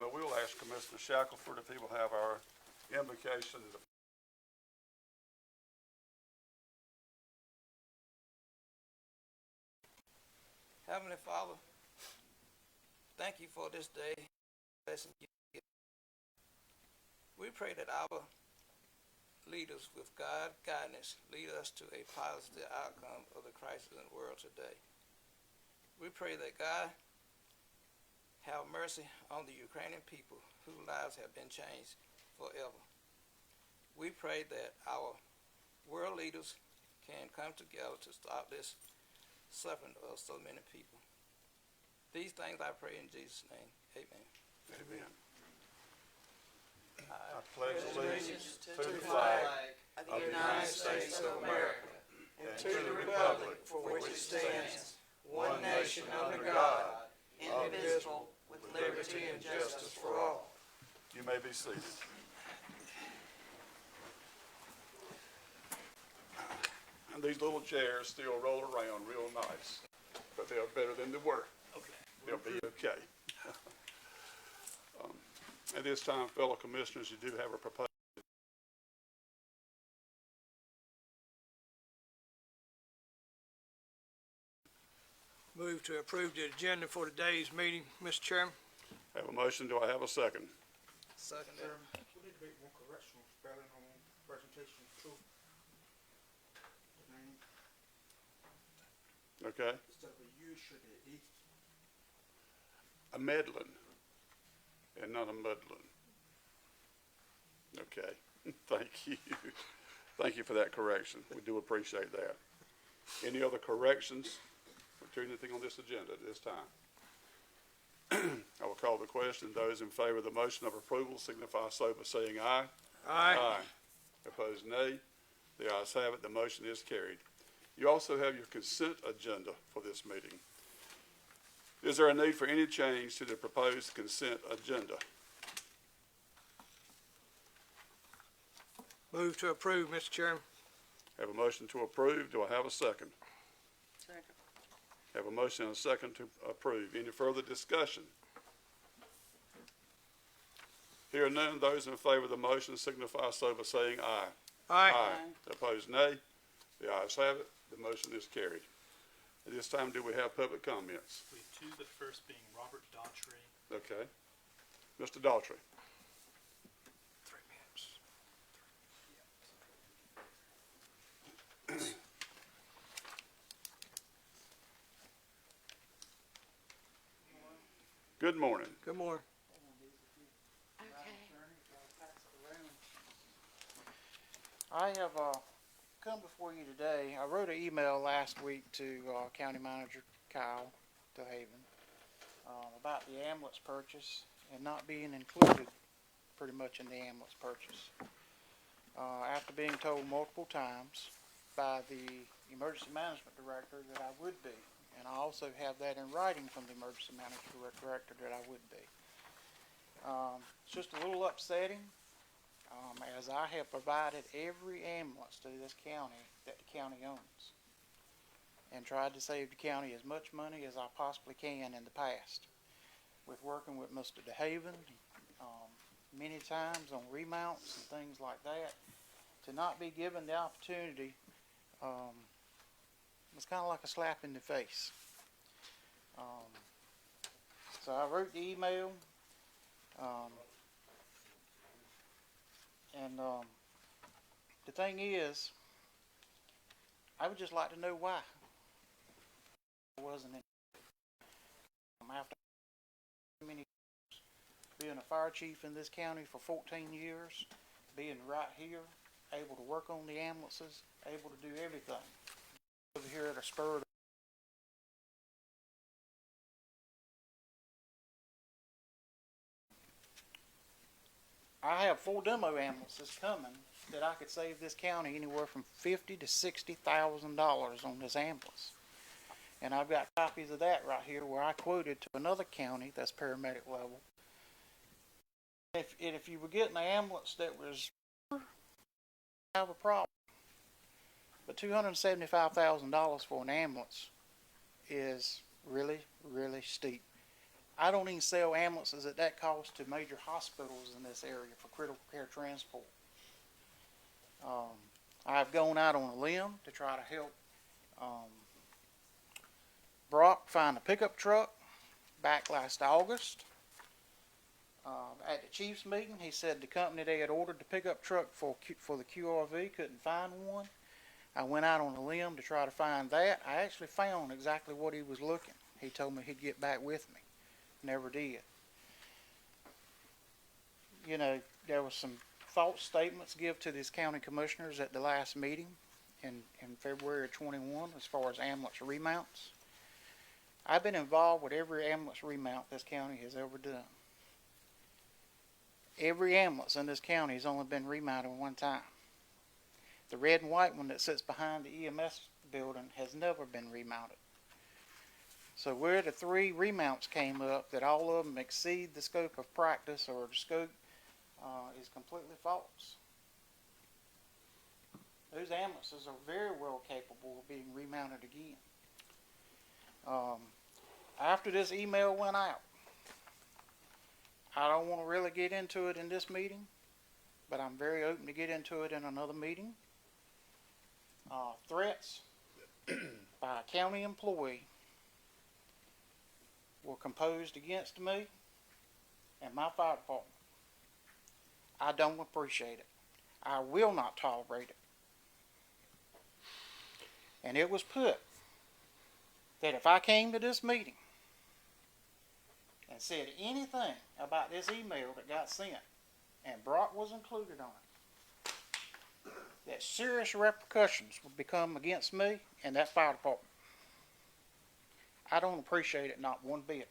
But we'll ask Commissioner Shackelford if he will have our invocation. Heavenly Father, thank you for this day. Blessing you. We pray that our leaders with God's guidance lead us to a positive outcome of the crisis in the world today. We pray that God have mercy on the Ukrainian people whose lives have been changed forever. We pray that our world leaders can come together to stop this suffering of so many people. These things I pray in Jesus' name. Amen. Amen. I pledge allegiance to the flag of the United States of America and to the republic for which it stands, one nation under God, indivisible, with liberty and justice for all. You may be seated. And these little chairs still roll around real nice, but they're better than they were. Okay. They'll be okay. At this time, fellow commissioners, you do have a proposal. Move to approve the agenda for today's meeting, Mr. Chairman. Have a motion. Do I have a second? second We need to make one correction spelling on presentation two. Okay. Instead of a U, should be an E. A Medlin and not a Mudlin. Okay. Thank you. Thank you for that correction. We do appreciate that. Any other corrections to anything on this agenda at this time? I will call the question. Those in favor of the motion of approval signify so by saying aye. Aye. Opposed, nay. The ayes have it. The motion is carried. You also have your consent agenda for this meeting. Is there a need for any change to the proposed consent agenda? Move to approve, Mr. Chairman. Have a motion to approve. Do I have a second? Second. Have a motion and a second to approve. Any further discussion? Hearing none, those in favor of the motion signify so by saying aye. Aye. Opposed, nay. The ayes have it. The motion is carried. At this time, do we have public comments? We have two, the first being Robert Daughtry. Okay. Mr. Daughtry. 3 minutes. Good morning. Good morning. I have come before you today. I wrote an email last week to County Manager Kyle DeHaven about the ambulance purchase and not being included pretty much in the ambulance purchase. After being told multiple times by the Emergency Management Director that I would be, and I also have that in writing from the Emergency Management Director that I would be. It's just a little upsetting. As I have provided every ambulance to this county that the county owns and tried to save the county as much money as I possibly can in the past with working with Mr. DeHaven many times on remounts and things like that, to not be given the opportunity was kind of like a slap in the face. So I wrote the email. The thing is, I would just like to know why I wasn't in. After many years, being a fire chief in this county for 14 years, being right here, able to work on the ambulances, able to do everything. Over here at a spur of I have 4 demo ambulances coming that I could save this county anywhere from $50,000 to $60,000 on this ambulance. And I've got copies of that right here where I quoted to another county that's paramedic level. If you were getting an ambulance that was, have a problem. But $275,000 for an ambulance is really, really steep. I don't even sell ambulances at that cost to major hospitals in this area for critical care transport. I've gone out on a limb to try to help Brock find a pickup truck back last August. At the chief's meeting, he said the company they had ordered the pickup truck for the QRV couldn't find one. I went out on a limb to try to find that. I actually found exactly what he was looking. He told me he'd get back with me. Never did. You know, there was some false statements given to these county commissioners at the last meeting in February of 21 as far as ambulance remounts. I've been involved with every ambulance remount this county has ever done. Every ambulance in this county has only been remounted one time. The red and white one that sits behind the EMS building has never been remounted. So where the 3 remounts came up, that all of them exceed the scope of practice or the scope is completely false. Those ambulances are very well capable of being remounted again. After this email went out, I don't want to really get into it in this meeting, but I'm very open to get into it in another meeting. Threats by a county employee were composed against me and my fire department. I don't appreciate it. I will not tolerate it. And it was put that if I came to this meeting and said anything about this email that got sent, and Brock was included on it, that serious repercussions would become against me and that fire department. I don't appreciate it, not one bit.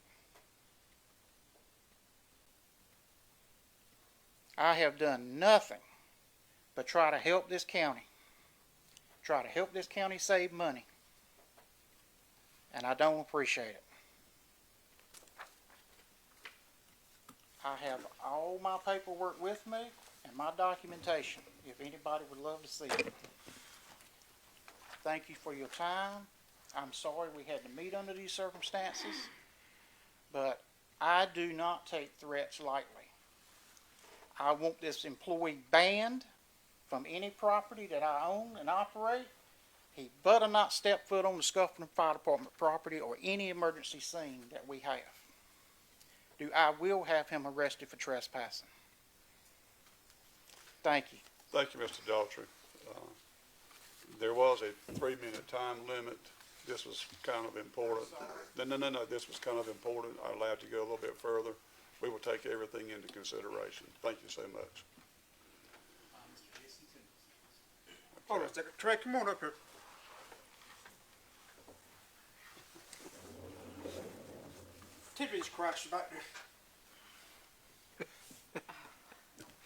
I have done nothing but try to help this county. Try to help this county save money. And I don't appreciate it. I have all my paperwork with me and my documentation, if anybody would love to see it. Thank you for your time. I'm sorry we had to meet under these circumstances, but I do not take threats lightly. I want this employee banned from any property that I own and operate. He better not step foot on the Scuffling Fire Department property or any emergency scene that we have. I will have him arrested for trespassing. Thank you. Thank you, Mr. Daughtry. There was a 3-minute time limit. This was kind of important. No, this was kind of important. I allowed you to go a little bit further. We will take everything into consideration. Thank you so much. Hold on a second. Trey, come on up here. TV's crashed back there.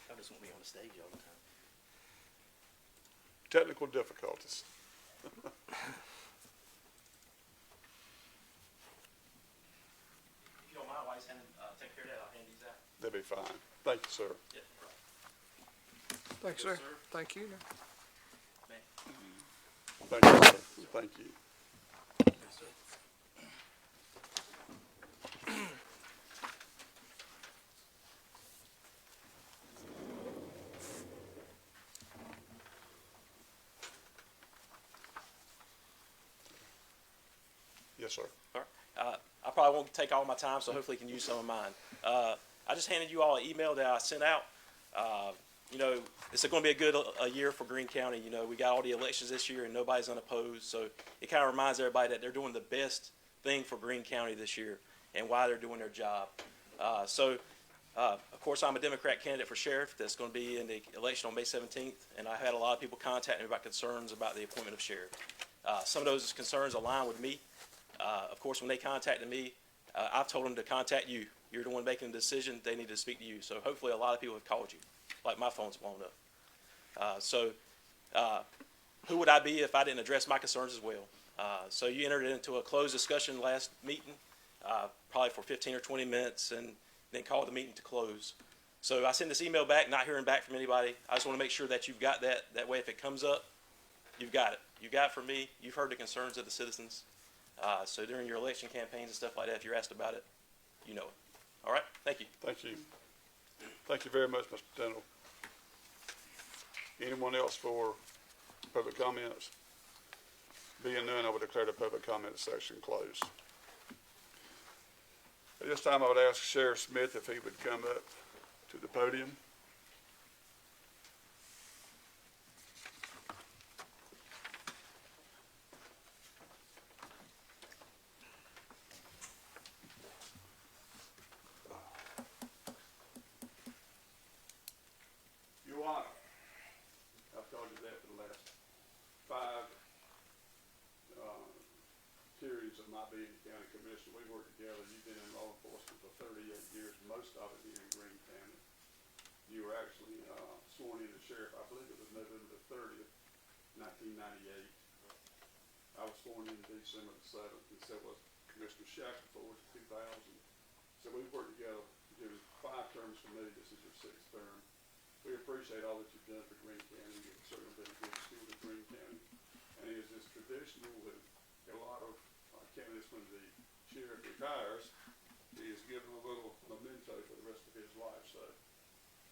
I just want me on the stage all the time. Technical difficulties. If you don't mind, while he's take care of that, I'll hand these out. They'll be fine. Thank you, sir. Yeah, Thanks, Yes, sir. sir. Thank you. Thank you, sir. Thank you. Yes, sir. I probably won't take all my time, so hopefully you can use some of mine. I just handed you all an email that I sent out. You know, it's going to be a good year for Greene County. You know, we got all the elections this year and nobody's unopposed. So it kind of reminds everybody that they're doing the best thing for Greene County this year and why they're doing their job. Of course, I'm a Democrat candidate for sheriff that's going to be in the election on May 17th. And I had a lot of people contact me about concerns about the appointment of sheriff. Some of those concerns align with me. Of course, when they contacted me, I've told them to contact you. You're the one making the decision. They need to speak to you. So hopefully a lot of people have called you, like my phone's blown up. Who would I be if I didn't address my concerns as well? So you entered into a closed discussion last meeting, probably for 15 or 20 minutes, and then called the meeting to close. So I sent this email back, not hearing back from anybody. I just want to make sure that you've got that. That way, if it comes up, you've got it. You've got it from me. You've heard the concerns of the citizens. So during your election campaigns and stuff like that, if you're asked about it, you know it. All right, thank you. Thank you. Thank you very much, Mr. Tindall. Anyone else for public comments? Being none, I would declare the public comment section closed. At this time, I would ask Sheriff Smith if he would come up to the podium. Your Honor, I've told you that for the last 5 periods of my being county commissioner. We worked together. You've been in law enforcement for 38 years, most of it here in Greene County. You were actually sworn in as sheriff, I believe it was November the 30th, 1998. I was sworn in December the 7th, and so was Commissioner Shackelford in 2000. So we've worked together during 5 terms for me. This is your 6th term. We appreciate all that you've done for Greene County. You've certainly been a good steward of Greene County. And it is just traditional with a lot of candidates when the sheriff retires, he is given a little memento for the rest of his life. So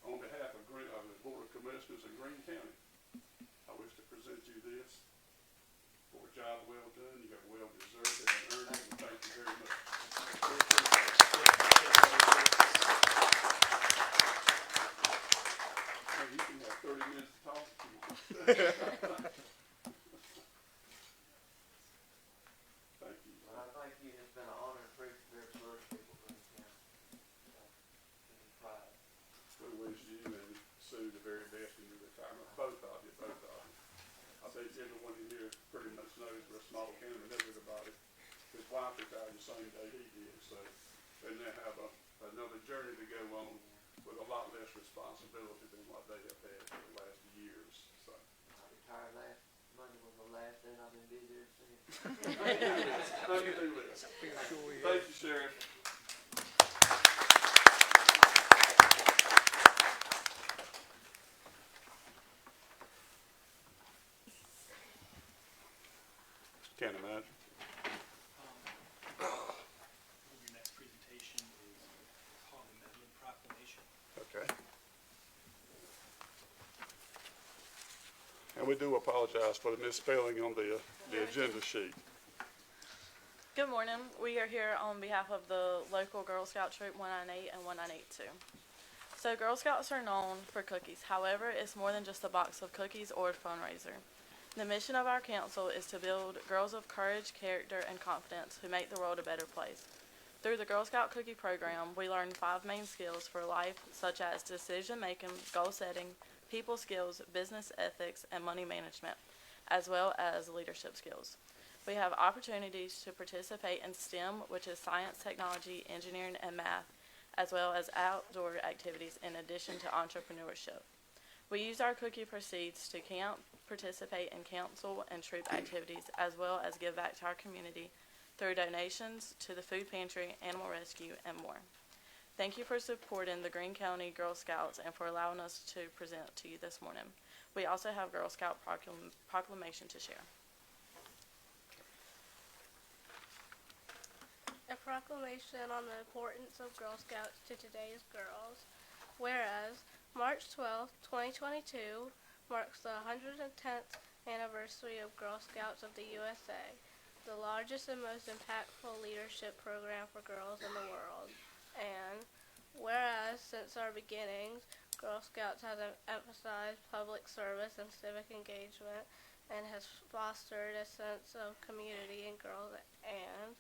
on behalf of the Board of Commissioners in Greene County, I wish to present you this for a job well done. You have well deserved it and earned it, and thank you very much. You can have 30 minutes to talk if you want. Thank you. Well, thank you. It's been an honor and privilege to serve people in Greene County. Pride. We wish you and Sue the very best in your retirement. Both of you. I think everyone in here pretty much knows we're a small county and knows everybody. His wife retired the same day he did, so they now have another journey to go on with a lot less responsibility than what they have had for the last years. So I retired last Monday was the last day, and I've been busy ever since. Thank you, Sheriff. Can't imagine. Your next presentation is called the Medley Proclamation. Okay. And we do apologize for the misspelling on the agenda sheet. Good morning. We are here on behalf of the local Girl Scout Troop 198 and 1982. So Girl Scouts are known for cookies. However, it's more than just a box of cookies or a fundraiser. The mission of our council is to build girls of courage, character, and confidence who make the world a better place. Through the Girl Scout Cookie Program, we learn 5 main skills for life, such as decision-making, goal-setting, people skills, business ethics, and money management, as well as leadership skills. We have opportunities to participate in STEM, which is science, technology, engineering, and math, as well as outdoor activities in addition to entrepreneurship. We use our cookie proceeds to camp, participate in council and troop activities, as well as give back to our community through donations to the food pantry, animal rescue, and more. Thank you for supporting the Greene County Girl Scouts and for allowing us to present to you this morning. We also have Girl Scout proclamation to share. A proclamation on the importance of Girl Scouts to today's girls. Whereas March 12, 2022 marks the 110th anniversary of Girl Scouts of the USA, the largest and most impactful leadership program for girls in the world. And whereas since our beginnings, Girl Scouts has emphasized public service and civic engagement and has fostered a sense of community in girls. And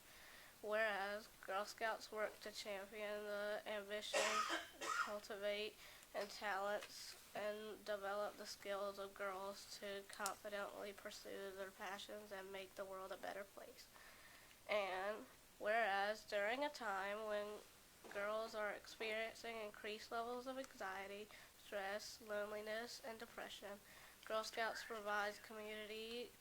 whereas Girl Scouts work to champion the ambition, cultivate and talents, and develop the skills of girls to confidently pursue their passions and make the world a better place. And whereas during a time when girls are experiencing increased levels of anxiety, stress, loneliness, and depression, Girl Scouts provides community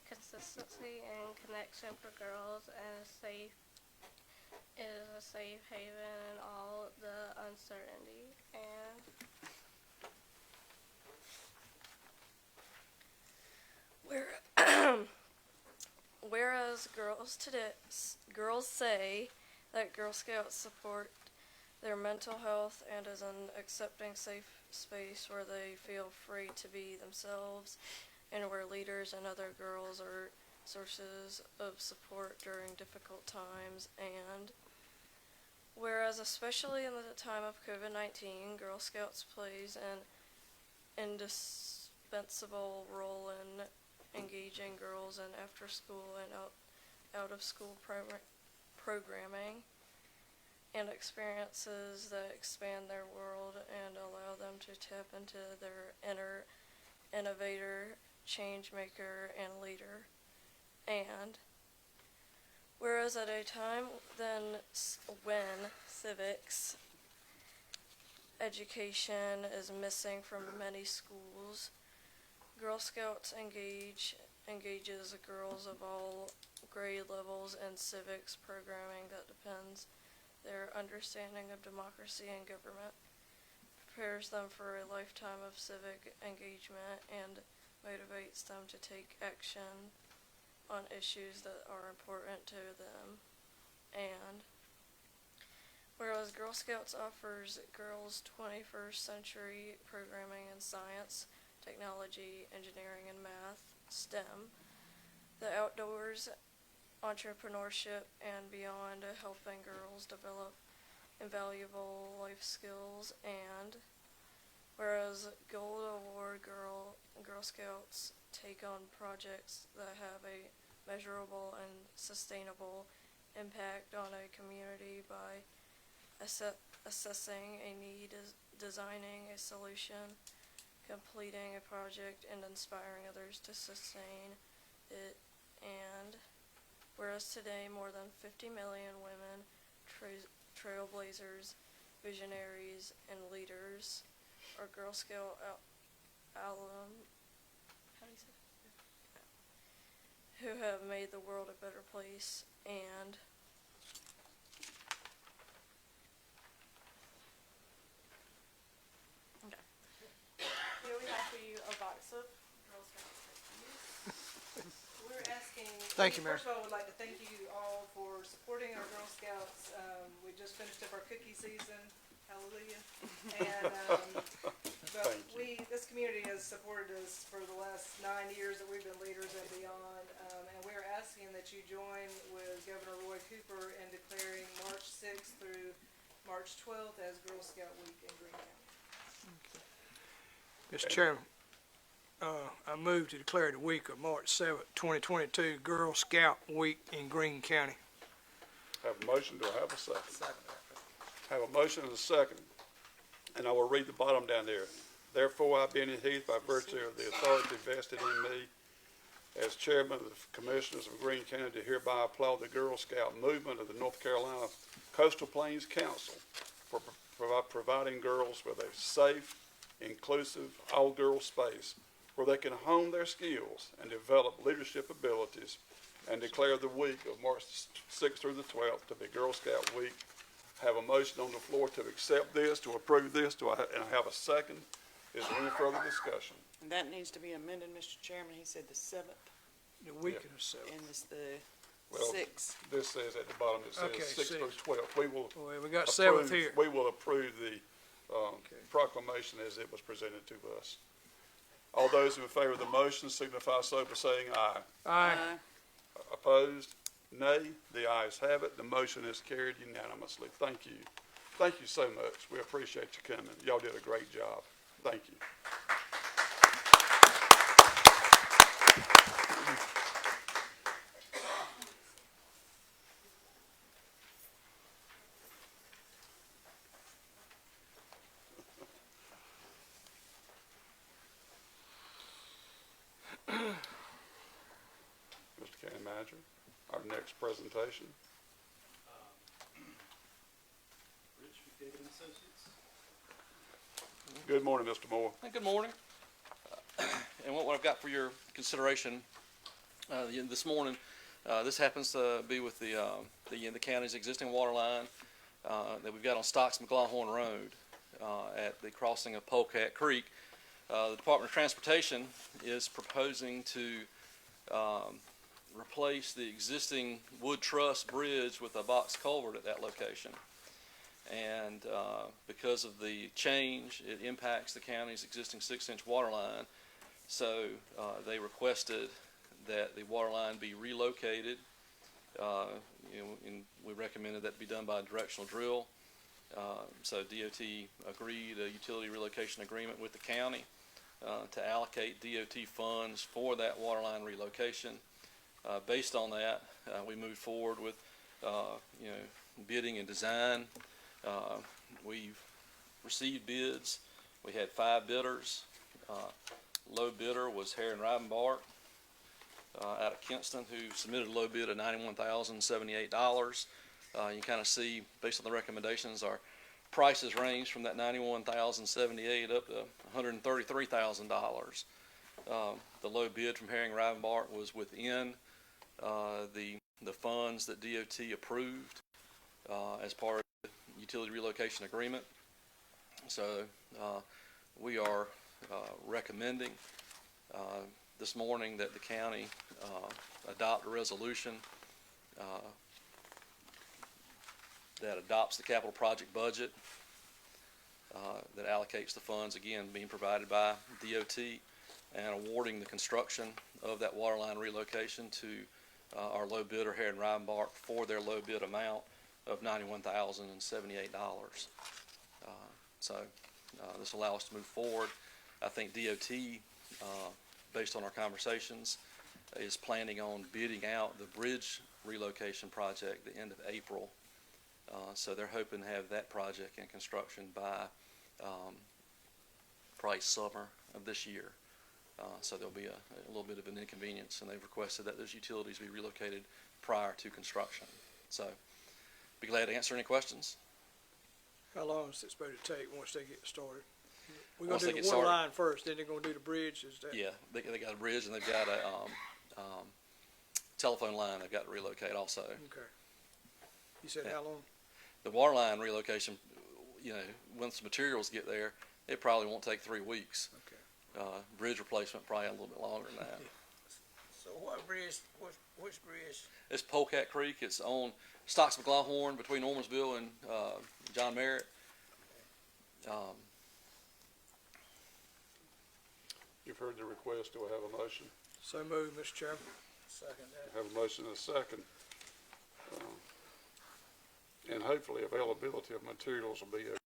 consistency and connection for girls, and is a safe haven in all the uncertainty. And Whereas girls say that Girl Scouts support their mental health and is an accepting, safe space where they feel free to be themselves, and where leaders and other girls are sources of support during difficult times. And whereas, especially in the time of COVID-19, Girl Scouts plays an indispensable role in engaging girls in after-school and out-of-school programming and experiences that expand their world and allow them to tap into their inner innovator, change maker, and leader. And whereas at a time when civics education is missing from many schools, Girl Scouts engages girls of all grade levels in civics programming that depends their understanding of democracy and government, prepares them for a lifetime of civic engagement, and motivates them to take action on issues that are important to them. And whereas Girl Scouts offers girls 21st century programming in science, technology, engineering, and math, STEM, the outdoors, entrepreneurship, and beyond, helping girls develop invaluable life skills. And whereas Gold Award Girl Scouts take on projects that have a measurable and sustainable impact on a community by assessing a need, designing a solution, completing a project, and inspiring others to sustain it. And whereas today more than 50 million women, trailblazers, visionaries, and leaders are Girl Scout alum, who have made the world a better place. And Here we have for you a box of Girl Scout cookies. We're asking. Thank you, Mary. First of all, we'd like to thank you all for supporting our Girl Scouts. We just finished up our cookie season. Hallelujah. And, but this community has supported us for the last 9 years that we've been leaders and beyond. And we're asking that you join with Governor Roy Cooper in declaring March 6th through March 12th as Girl Scout Week in Greene County. Mr. Chairman, I move to declare the week of March 7th, 2022, Girl Scout Week in Greene County. Have a motion, do I have a second? Have a motion and a second, and I will read the bottom down there. Therefore, I, Benny Heath, by virtue of the authority vested in me as chairman of the Commissioners of Greene County, do hereby applaud the Girl Scout movement of the North Carolina Coastal Plains Council for providing girls with a safe, inclusive, all-girl space where they can hone their skills and develop leadership abilities, and declare the week of March 6th through the 12th to be Girl Scout Week. Have a motion on the floor to accept this, to approve this. And I have a second. Is there any further discussion? And that needs to be amended, Mr. Chairman. He said the 7th, The week of the 7th. and it's the Well, 6th. This says at the bottom, it says Okay, 6th through 6th. 12th. We will Well, we got 7th approve, here. we will approve the proclamation as it was presented to us. All those in favor of the motion signify so by saying aye. Aye. Opposed? Nay. The ayes have it. The motion is carried unanimously. Thank you. Thank you so much. We appreciate you coming. Y'all did a great job. Thank you. Mr. County Manager, our next presentation. Rich McDavid and Associates. Good morning, Mr. Moore. Good morning. And what I've got for your consideration this morning, this happens to be with the county's existing water line that we've got on Stocks McLaughlin Road at the crossing of Polecat Creek. The Department of Transportation is proposing to replace the existing wood truss bridge with a box culvert at that location. And because of the change, it impacts the county's existing 6-inch water line. So they requested that the water line be relocated. And we recommended that be done by a directional drill. So DOT agreed a utility relocation agreement with the county to allocate DOT funds for that water line relocation. Based on that, we moved forward with bidding and design. We've received bids. We had 5 bidders. Low bidder was Hare and Rivenbark out of Kinston, who submitted a low bid of $91,078. You kind of see, based on the recommendations, our prices range from that $91,078 up to $133,000. The low bid from Hare and Rivenbark was within the funds that DOT approved as part of the utility relocation agreement. So we are recommending this morning that the county adopt a resolution that adopts the capital project budget that allocates the funds, again, being provided by DOT, and awarding the construction of that water line relocation to our low bidder, Hare and Rivenbark, for their low bid amount of $91,078. So this will allow us to move forward. I think DOT, based on our conversations, is planning on bidding out the bridge relocation project the end of April. So they're hoping to have that project in construction by probably summer of this year. So there'll be a little bit of an inconvenience, and they've requested that those utilities be relocated prior to construction. So be glad to answer any questions. How long is it supposed to take once they get started? We're Once gonna they do get the one started. line first, then they're gonna do the bridge, is that? Yeah, they got a bridge, and they've got a telephone line they've got to relocate also. Okay. You said Yeah. how long? The water line relocation, once the materials get there, it probably won't take 3 weeks. Okay. Bridge replacement probably a little bit longer than that. So what bridge, which bridge? It's Polecat Creek. It's on Stocks McLaughlin between Ormansville and John Merritt. You've heard the request. Do I have a motion? So moved, Mr. Chairman. Second that. I have a motion and a second. And hopefully availability of materials will be able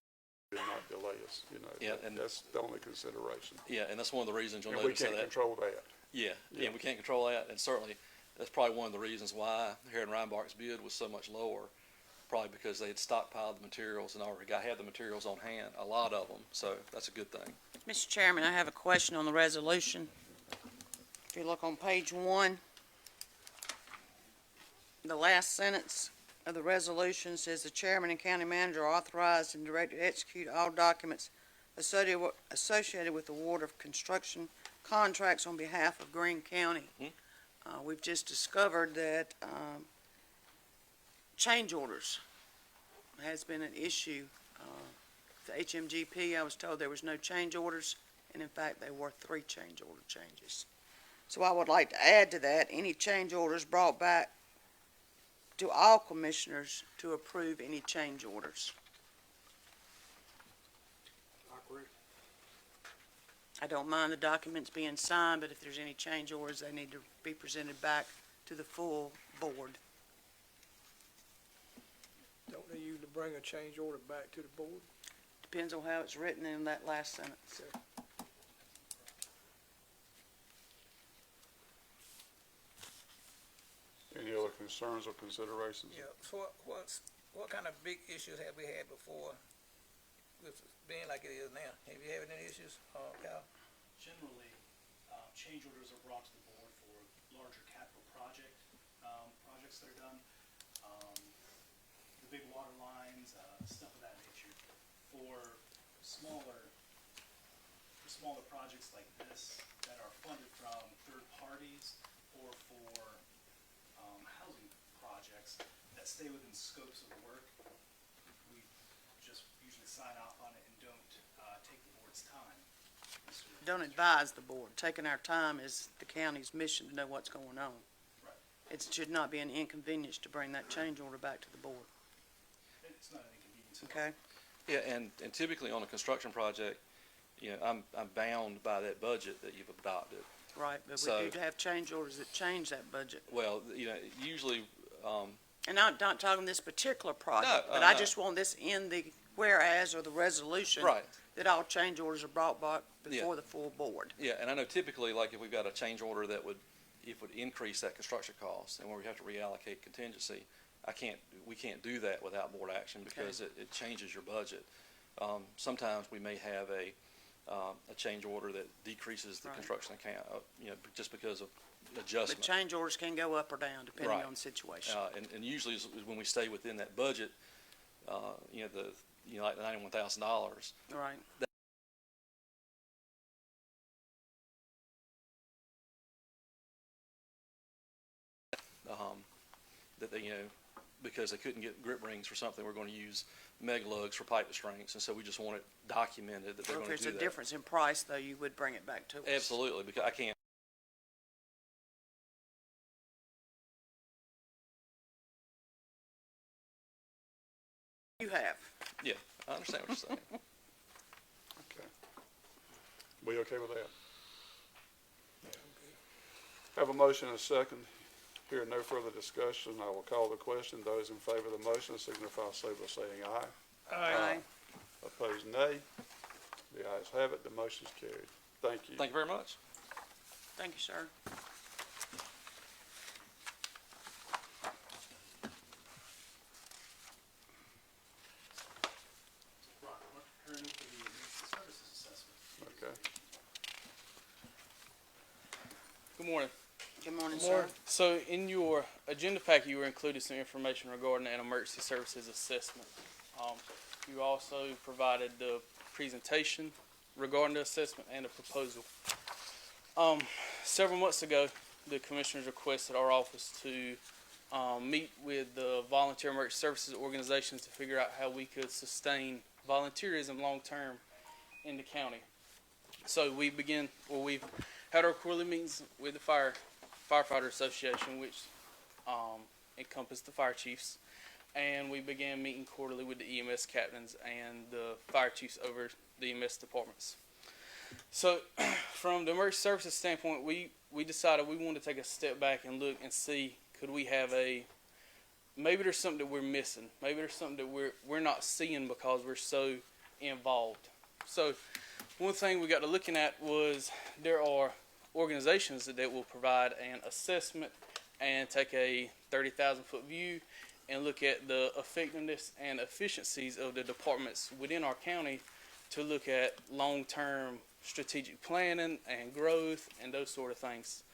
to not delay us, Yeah, and that's the only consideration. Yeah, and that's one of the reasons you'll And we notice can't that. control that. Yeah, Yeah. we can't control that, and certainly that's probably one of the reasons why Hare and Rivenbark's bid was so much lower, probably because they had stockpiled the materials and already had the materials on hand, a lot of them. So that's a good thing. Mr. Chairman, I have a question on the resolution. If you look on page 1, the last sentence of the resolution says the chairman and county manager are authorized and directed to execute all documents associated with the award of construction contracts on behalf of Greene County. We've just discovered that change orders has been an issue. The HMGP, I was told there was no change orders, and in fact, there were 3 change order changes. So I would like to add to that, any change orders brought back to all commissioners to approve any change orders. I don't mind the documents being signed, but if there's any change orders, they need to be presented back to the full board. Don't they usually bring a change order back to the board? Depends on how it's written in that last sentence. Any other concerns or considerations? Yeah, so what kind of big issues have we had before with being like it is now? Have you had any issues, Kyle? Generally, change orders are brought to the board for larger capital projects that are done. The big water lines, stuff of that nature. For smaller projects like this that are funded from third parties or for housing projects that stay within scopes of the work, we just usually sign off on it and don't take the board's time. don't advise the board. Taking our time is the county's mission to know what's going on. Right. It should not be an inconvenience to bring that change order back to the board, It's not an inconvenience. okay? Yeah, and typically on a construction project, you know, I'm bound by that budget that you've adopted. Right, but So- we do have change orders that change that budget. Well, you know, usually, And I'm not talking this particular project, but No, I no. just want this in the whereas or the resolution. right. That all change orders are brought back Yeah. before the full board. Yeah, and I know typically, like if we've got a change order that would increase that construction cost and where we have to reallocate contingency, we can't do that without board action because it changes your budget. Sometimes we may have a change order that decreases the Right. construction account, you know, just because of But adjustment. change orders can go up or down depending Right. on the situation. And usually is when we stay within that budget, you know, like the $91,000, Right. that they, you know, because they couldn't get grip rings for something, we're going to use meg lugs for pipe restraints, and so we just want it documented that they're Well, going if to there's do a that. difference in price, though, you would bring it back to us. Absolutely, because I can't. You have. Yeah, I understand what you're saying. Okay. We okay with that? Have a motion and a second. Hearing no further discussion, I will call the question. Those in favor of the motion signify so by saying aye. Aye. Opposed, nay. The ayes have it. The motion is carried. Thank you. Thank you very much. Thank you, sir. Rock, what attorney for the emergency services assessment? Okay. Good morning. Good morning, sir. So in your agenda packet, you were included some information regarding an emergency services assessment. You also provided the presentation regarding the assessment and a proposal. Several months ago, the commissioners requested our office to meet with the volunteer emergency services organizations to figure out how we could sustain volunteerism long-term in the county. So we've had our quarterly meetings with the Firefighter Association, which encompassed the fire chiefs, and we began meeting quarterly with the EMS captains and the fire chiefs over the EMS departments. So from the emergency services standpoint, we decided we wanted to take a step back and look and see, could we have maybe there's something that we're missing, maybe there's something that we're not seeing because we're so involved. So one thing we got to looking at was there are organizations that will provide an assessment and take a 30,000-foot view and look at the effectiveness and efficiencies of the departments within our county to look at long-term strategic planning and growth and those sort of things.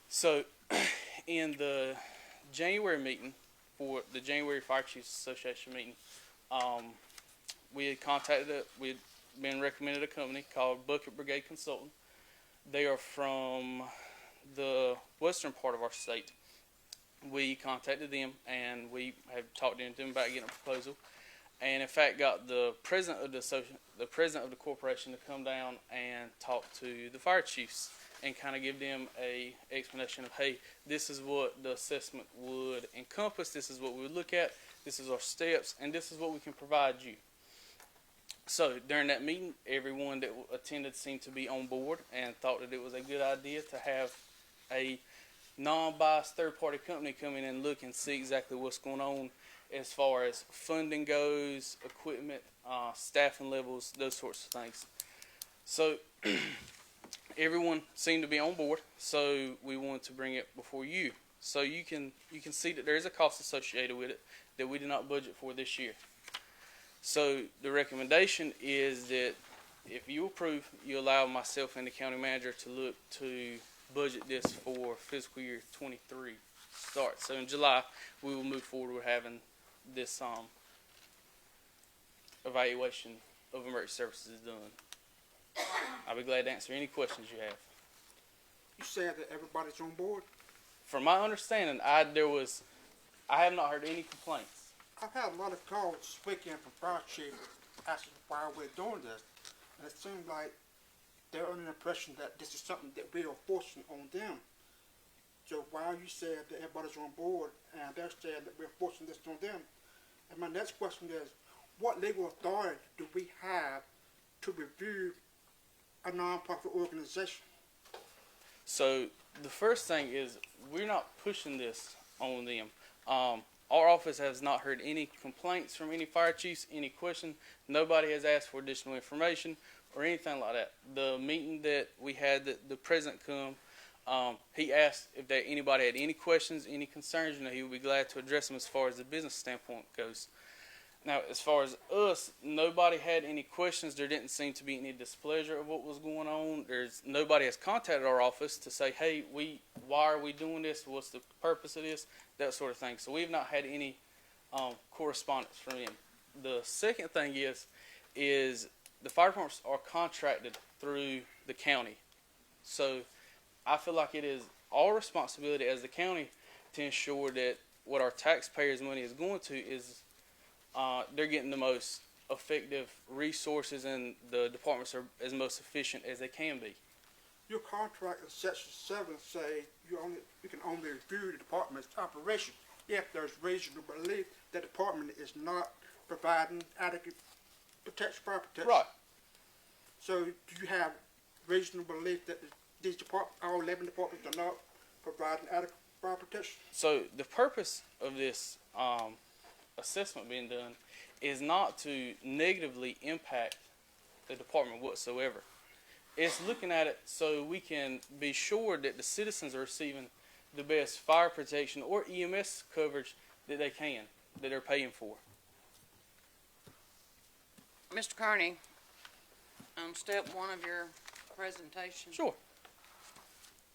So in the January meeting, for the January Fire Chiefs Association meeting, we had been recommended a company called Bucket Brigade Consultant. They are from the western part of our state. We contacted them and we have talked to them about getting a proposal, and in fact got the president of the corporation to come down and talk to the fire chiefs and kind of give them a explanation of, hey, this is what the assessment would encompass, this is what we would look at, this is our steps, and this is what we can provide you. So during that meeting, everyone that attended seemed to be on board and thought that it was a good idea to have a non-biased third-party company come in and look and see exactly what's going on as far as funding goes, equipment, staffing levels, those sorts of things. So everyone seemed to be on board, so we wanted to bring it before you. So you can see that there is a cost associated with it that we did not budget for this year. So the recommendation is that if you approve, you allow myself and the county manager to look to budget this for fiscal year 23 start. So in July, we will move forward with having this evaluation of emergency services done. I'll be glad to answer any questions you have. You said that everybody's on board? From my understanding, I have not heard any complaints. I've had a lot of calls speaking from fire chief asking why we're doing this. And it seems like they're under the impression that this is something that we are forcing on them. So while you said that everybody's on board and they're saying that we're forcing this on them, and my next question is, what legal authority do we have to review a nonprofit organization? So the first thing is we're not pushing this on them. Our office has not heard any complaints from any fire chiefs, any questions. Nobody has asked for additional information or anything like that. The meeting that we had, that the president come, he asked if anybody had any questions, any concerns. He would be glad to address them as far as the business standpoint goes. Now, as far as us, nobody had any questions. There didn't seem to be any displeasure of what was going on. Nobody has contacted our office to say, hey, why are we doing this? What's the purpose of this? That sort of thing. So we've not had any correspondence from them. The second thing is the fire departments are contracted through the county. So I feel like it is our responsibility as the county to ensure that what our taxpayers' money is going to is they're getting the most effective resources, and the departments are as most efficient as they can be. Your contract in section 7 say you can only review the department's operation if there's reasonable belief that the department is not providing adequate fire protection. Right. So do you have reasonable belief that these all 11 departments are not providing adequate fire protection? So the purpose of this assessment being done is not to negatively impact the department whatsoever. It's looking at it so we can be sure that the citizens are receiving the best fire protection or EMS coverage that they can, that they're paying for. Mr. Kearney, on step 1 of your presentation. Sure.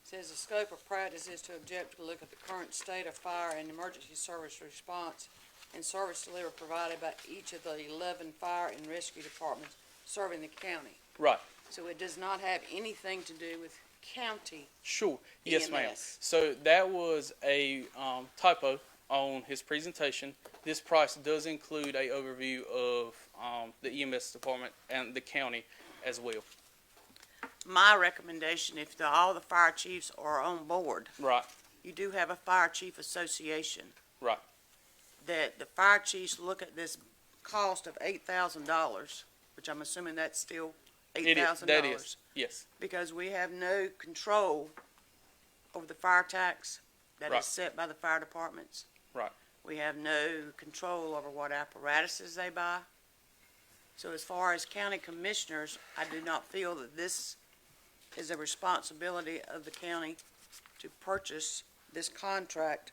Says the scope of practice is to objectively look at the current state of fire and emergency service response and service delivery provided by each of the 11 fire and rescue departments serving the county. Right. So it does not have anything to do with county. Sure. Yes, ma'am. EMS. So that was a typo on his presentation. This price does include a overview of the EMS department and the county as well. My recommendation, if all the fire chiefs are on board, Right. you do have a fire chief association, Right. that the fire chiefs look at this cost of $8,000, which I'm assuming that's still $8,000. That is. Yes. Because we have no control over the fire tax that Right. is set by the fire departments. Right. We have no control over what apparatuses they buy. So as far as county commissioners, I do not feel that this is a responsibility of the county to purchase this contract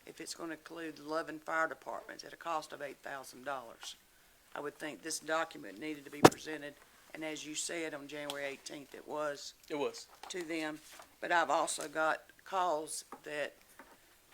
if it's going to include 11 fire departments at a cost of $8,000. I would think this document needed to be presented, and as you said, on January 18th, it was to them. But I've also got calls that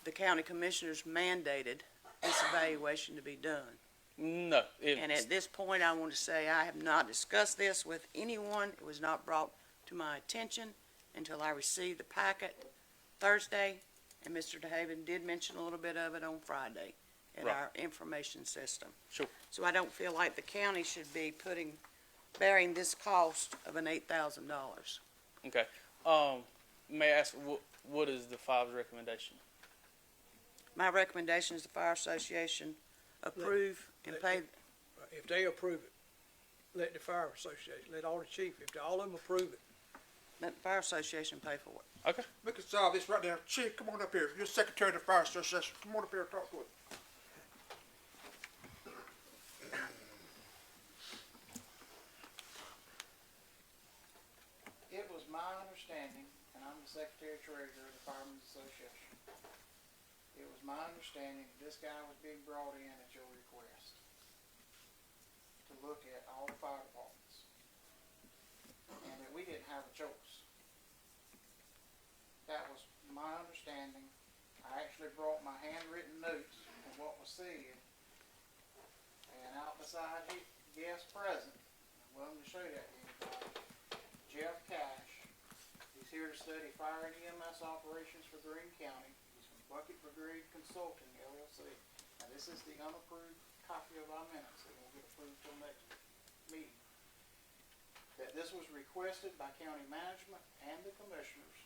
the county commissioners mandated this evaluation to be done. No. And at this point, I want to say I have not discussed this with anyone. It was not brought to my attention until I received the packet Thursday, and Mr. DeHaven did mention a little bit of it on Friday in Right. our information system. Sure. So I don't feel like the county should be bearing this cost of an $8,000. Okay. May I ask, what is the five's recommendation? My recommendation is the Fire Association approve and pay. If they approve it, let the fire association, let all the chief, if all of them approve it. Let the Fire Association pay for it. Okay. We can solve this right now. Chief, come on up here. You're secretary of the Fire Association. Come on up here and talk to us. It was my understanding, and I'm the secretary treasurer of the Firemen's Association. It was my understanding that this guy was being brought in at your request to look at all the fire departments, and that we didn't have a choice. That was my understanding. I actually brought my handwritten notes of what was said, and out beside the guest present, I'm willing to show that to anybody, Jeff Cash. He's here to study fire and EMS operations for Greene County. He's from Bucket Brigade Consulting, LLC. Now, this is the unapproved copy of our minutes. It won't get approved till next meeting. that this was requested by county management and the commissioners,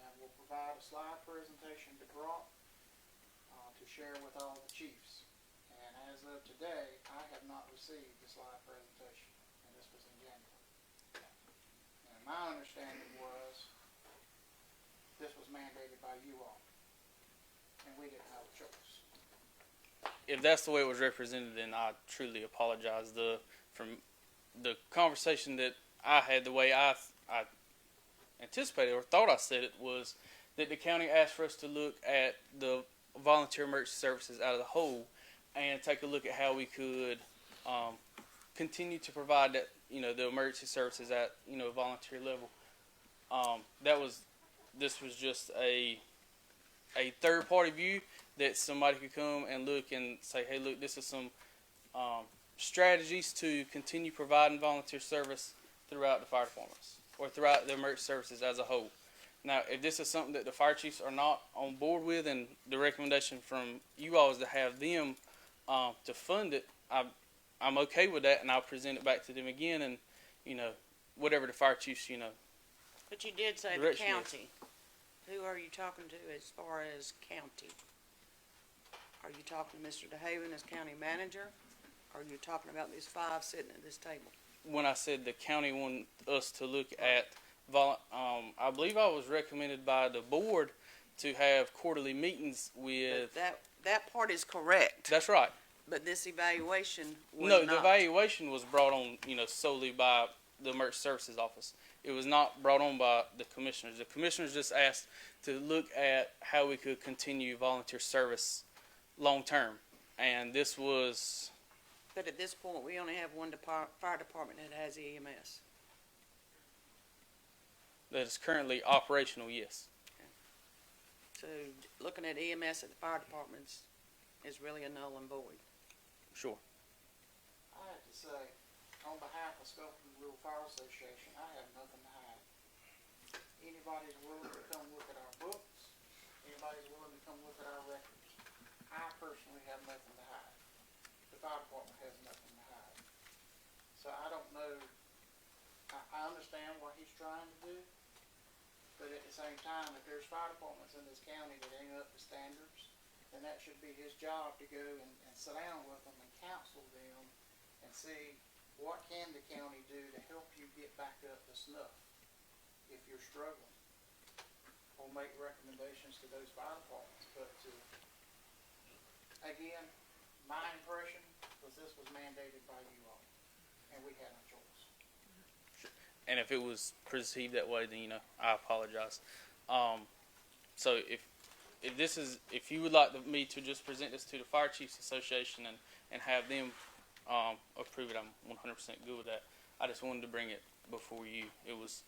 and will provide a slide presentation to Brock to share with all the chiefs. And as of today, I have not received the slide presentation, and this was in January. And my understanding was this was mandated by you all, and we didn't have a choice. If that's the way it was represented, then I truly apologize. From the conversation that I had, the way I anticipated or thought I said it was that the county asked for us to look at the volunteer emergency services out of the whole and take a look at how we could continue to provide that, the emergency services at, volunteer level. This was just a third party view that somebody could come and look and say, hey, look, this is some strategies to continue providing volunteer service throughout the fire departments or throughout the emergency services as a whole. Now, if this is something that the fire chiefs are not on board with, and the recommendation from you all is to have them to fund it, I'm okay with that, and I'll present it back to them again, and whatever the fire chiefs, But you did say the direction is. county. Who are you talking to as far as county? Are you talking to Mr. DeHaven as county manager? Or are you talking about these 5 sitting at this table? When I said the county wanted us to look at, I believe I was recommended by the board to have quarterly meetings with. But that part is correct. That's right. But this evaluation was No, not. the evaluation was brought on, solely by the emergency services office. It was not brought on by the commissioners. The commissioners just asked to look at how we could continue volunteer service long term, and this was. But at this point, we only have one fire department that has EMS. That is currently operational, yes. So looking at EMS at the fire departments is really a null and void. Sure. I have to say, on behalf of Sculpin Rural Fire Association, I have nothing to hide. Anybody's willing to come look at our books, anybody's willing to come look at our records. I personally have nothing to hide. The fire department has nothing to hide. So I don't know, I understand what he's trying to do, but at the same time, if there's fire departments in this county that ain't up to standards, then that should be his job to go and sit down with them and counsel them and see what can the county do to help you get back up to snuff if you're struggling, or make recommendations to those fire departments. But again, my impression was this was mandated by you all, and we had no choice. And if it was perceived that way, then I apologize. So if you would like me to just present this to the Fire Chiefs Association and have them approve it, I'm 100% good with that. I just wanted to bring it before you. It was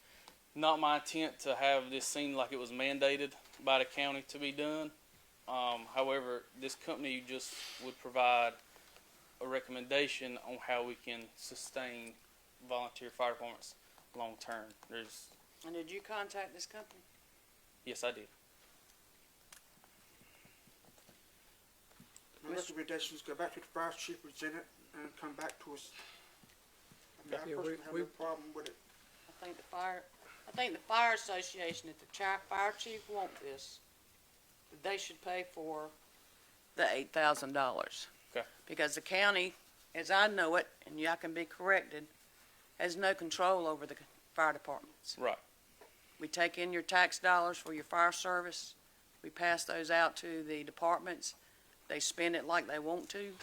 not my intent to have this seem like it was mandated by the county to be done. However, this company just would provide a recommendation on how we can sustain volunteer fire departments long term. And did you contact this company? Yes, I did. My recommendation is go back to the fire chief, present it, and come back to us. I Yeah, personally have no problem with it. I think the fire association, if the fire chief want this, they should pay for the $8,000. Okay. Because the county, as I know it, and y'all can be corrected, has no control over the fire departments. Right. We take in your tax dollars for your fire service. We pass those out to the departments. They spend it like they want to.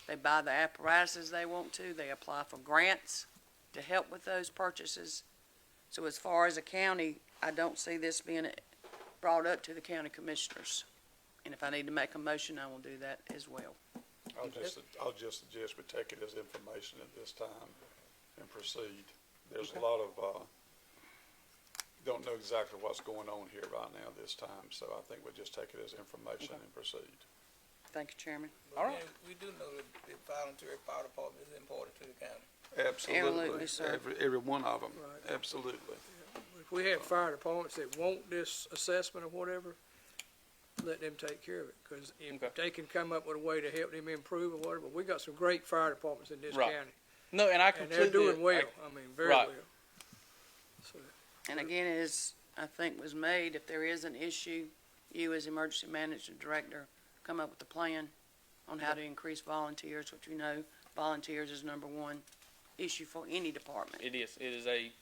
They buy the apparatuses they want to. They apply for grants to help with those purchases. So as far as a county, I don't see this being brought up to the county commissioners. And if I need to make a motion, I will do that as well. I'll just suggest we take it as information at this time and proceed. There's a lot of, don't know exactly what's going on here right now this time, so I think we'll just take it as information and proceed. Thank you, Chairman. But All right. again, we do know that the volunteer fire department is important to the county. Absolutely. sir. Every one of them, Right. absolutely. If we have fire departments that want this assessment or whatever, let them take care of it. Because if Okay. they can come up with a way to help them improve or whatever, we got some great fire departments in this Right. county. No, and I And completely. they're doing well, I mean, very Right. well. So, And again, it is, I think, was made, if there is an issue, you as emergency management director, come up with a plan on how to increase volunteers, which we know volunteers is number one issue for any department. It is. It is a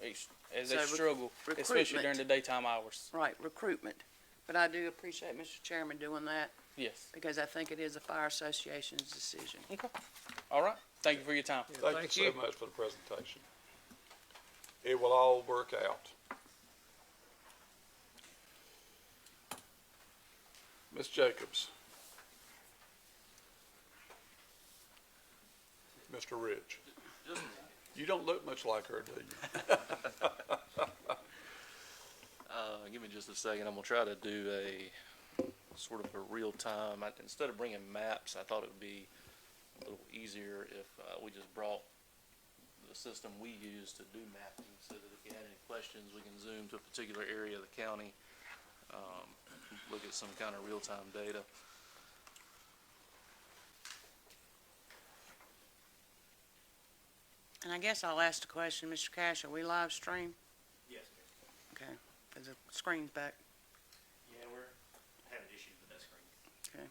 as So a struggle, especially during the daytime hours. Right, recruitment. But I do appreciate Mr. Chairman doing that, Yes. because I think it is a fire association's decision. Okay. All right. Thank you for your time. yeah, Thank you so much for the presentation. It will all work out. Ms. Jacobs. Mr. Rich. You don't look much like her, do you? Give me just a second. I'm gonna try to do a sort of a real time. Instead of bringing maps, I thought it would be a little easier if we just brought the system we use to do mapping, so that if you had any questions, we can zoom to a particular area of the county, look at some kind of real time data. And I guess I'll ask the question, Mr. Cash, are we live stream? Yes, Okay, because the screen's back. yeah, we're having issues with that screen. Okay.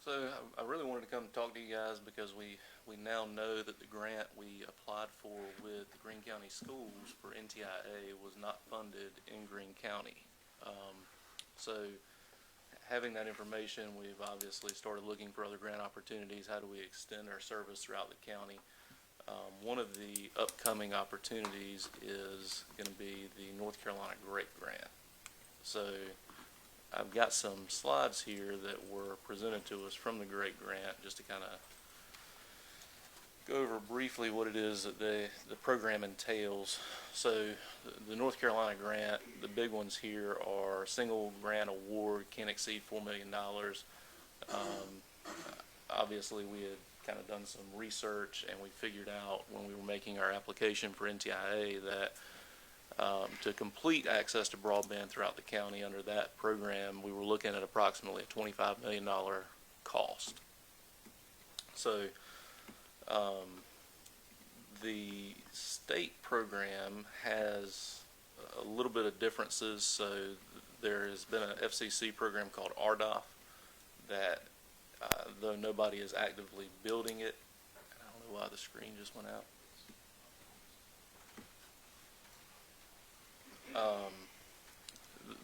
So I really wanted to come talk to you guys because we now know that the grant we applied for with the Greene County Schools for NTIA was not funded in Greene County. So having that information, we've obviously started looking for other grant opportunities. How do we extend our service throughout the county? One of the upcoming opportunities is going to be the North Carolina GRAPE grant. So I've got some slides here that were presented to us from the GRAPE grant, just to kind of go over briefly what it is that the program entails. So the North Carolina grant, the big ones here are single grant award, can't exceed $4 million. Obviously, we had kind of done some research, and we figured out when we were making our application for NTIA that to complete access to broadband throughout the county under that program, we were looking at approximately a $25 million cost. So the state program has a little bit of differences. So there has been an FCC program called RDOF that, though nobody is actively building it, I don't know why the screen just went out.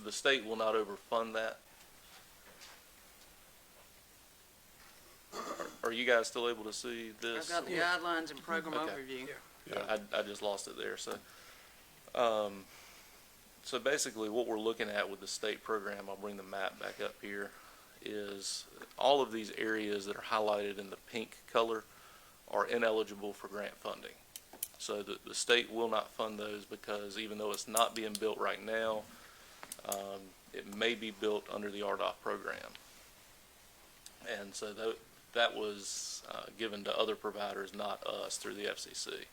The state will not overfund that. Are you guys still able to see this? I've got the guidelines and program Okay. overview. Yeah. I just lost it there. So basically what we're looking at with the state program, I'll bring the map back up here, is all of these areas that are highlighted in the pink color are ineligible for grant funding. So the state will not fund those because even though it's not being built right now, it may be built under the RDOF program. And so that was given to other providers, not us, through the FCC.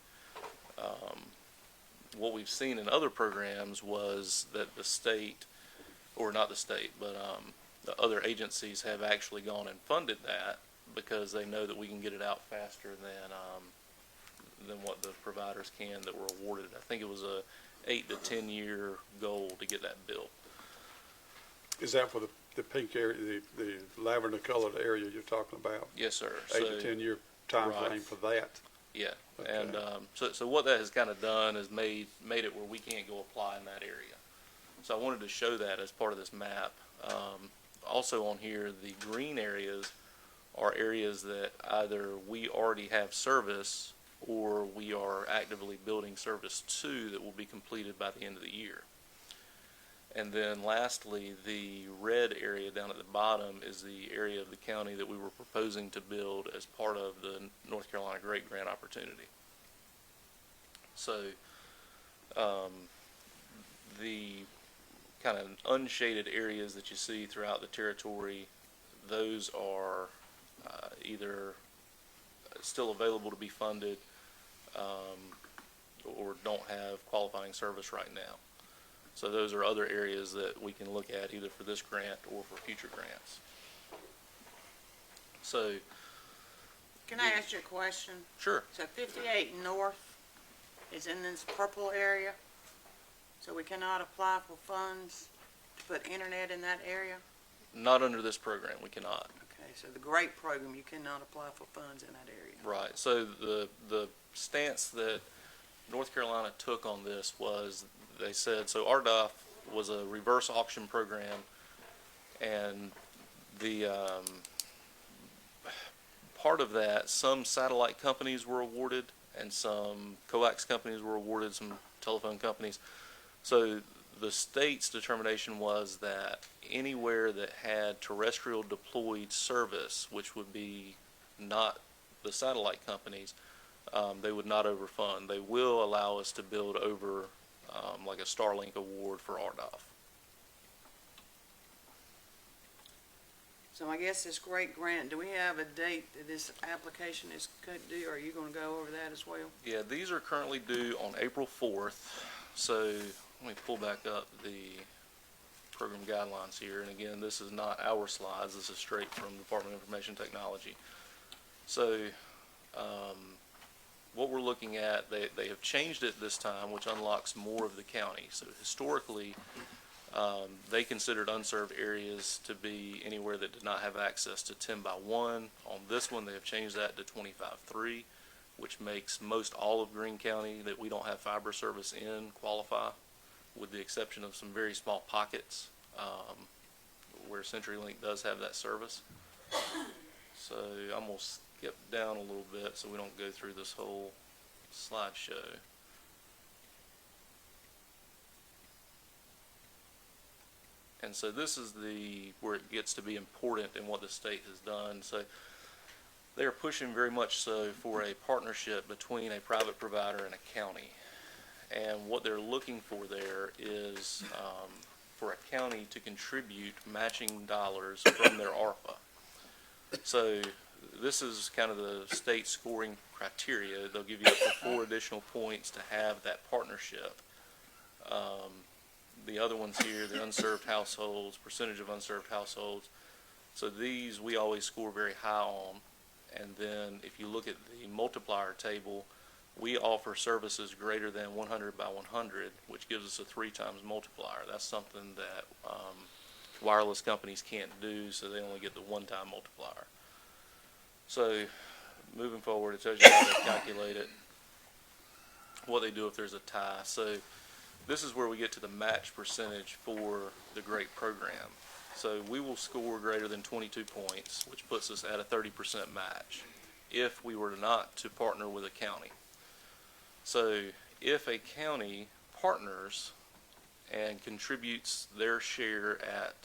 What we've seen in other programs was that the state, or not the state, but the other agencies have actually gone and funded that because they know that we can get it out faster than what the providers can that were awarded. I think it was a 8 to 10 year goal to get that built. Is that for the pink area, the lavender colored area you're talking about? Yes, sir. 8 to 10 year time Right. frame for that? Yeah, Okay. and so what that has kind of done is made it where we can't go apply in that area. So I wanted to show that as part of this map. Also on here, the green areas are areas that either we already have service or we are actively building Service 2 that will be completed by the end of the year. And then lastly, the red area down at the bottom is the area of the county that we were proposing to build as part of the North Carolina Great Grant opportunity. So the kind of unshaded areas that you see throughout the territory, those are either still available to be funded or don't have qualifying service right now. So those are other areas that we can look at either for this grant or for future grants. So, Can I ask you a question? sure. So 58 North is in this purple area, so we cannot apply for funds to put internet in that area? Not under this program, we cannot. Okay, so the GREAT program, you cannot apply for funds in that area. Right. So the stance that North Carolina took on this was they said, so RDOF was a reverse auction program, and the part of that, some satellite companies were awarded and some coax companies were awarded, some telephone companies. So the state's determination was that anywhere that had terrestrial deployed service, which would be not the satellite companies, they would not overfund. They will allow us to build over like a Starlink award for RDOF. So I guess this GREAT grant, do we have a date that this application is due, or are you going to go over that as well? Yeah, these are currently due on April 4th. So let me pull back up the program guidelines here. And again, this is not our slides. This is straight from the Department of Information Technology. So what we're looking at, they have changed it this time, which unlocks more of the county. So historically, they considered unserved areas to be anywhere that did not have access to 10 by 1. On this one, they have changed that to 25/3, which makes most all of Greene County that we don't have fiber service in qualify, with the exception of some very small pockets where CenturyLink does have that service. So I'm going to skip down a little bit so we don't go through this whole slideshow. And so this is where it gets to be important in what the state has done. So they are pushing very much so for a partnership between a private provider and a county. And what they're looking for there is for a county to contribute matching dollars from their ARPA. So this is kind of the state scoring criteria. They'll give you up to 4 additional points to have that partnership. The other ones here, the unserved households, percentage of unserved households. So these we always score very high on. And then if you look at the multiplier table, we offer services greater than 100 by 100, which gives us a 3 times multiplier. That's something that wireless companies can't do, so they only get the 1-time multiplier. So moving forward, it tells you how they calculate it, what they do if there's a tie. So this is where we get to the match percentage for the GREAT program. So we will score greater than 22 points, which puts us at a 30% match if we were not to partner with a county. So if a county partners and contributes their share at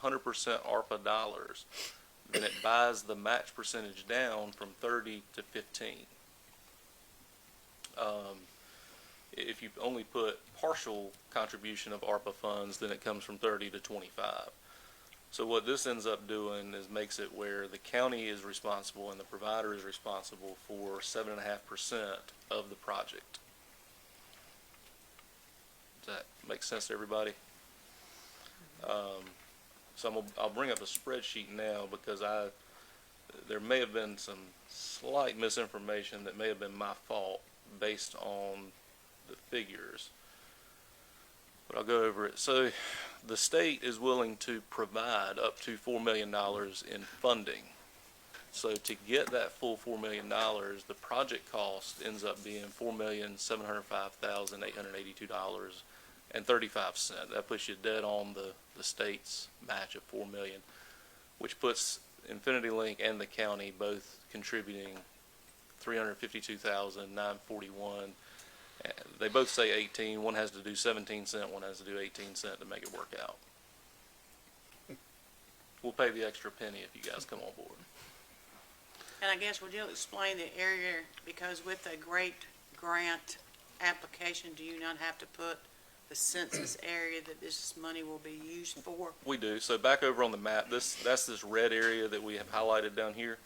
100% ARPA dollars, then it buys the match percentage down from 30 to 15. If you only put partial contribution of ARPA funds, then it comes from 30 to 25. So what this ends up doing is makes it where the county is responsible and the provider is responsible for 7.5% of the project. Does that make sense to everybody? So I'll bring up a spreadsheet now because there may have been some slight misinformation that may have been my fault based on the figures, but I'll go over it. So the state is willing to provide up to $4 million in funding. So to get that full $4 million, the project cost ends up being $4,705,882.35. That puts you dead on the state's match of $4 million, which puts InfinityLink and the county both contributing $352,941. They both say 18. One has to do 17 cent, one has to do 18 cent to make it work out. We'll pay the extra penny if you guys come on board. And I guess would you explain the area, because with a great grant application, do you not have to put the census area that this money will be used for? We do. So back over on the map, that's this red area that we have highlighted down here.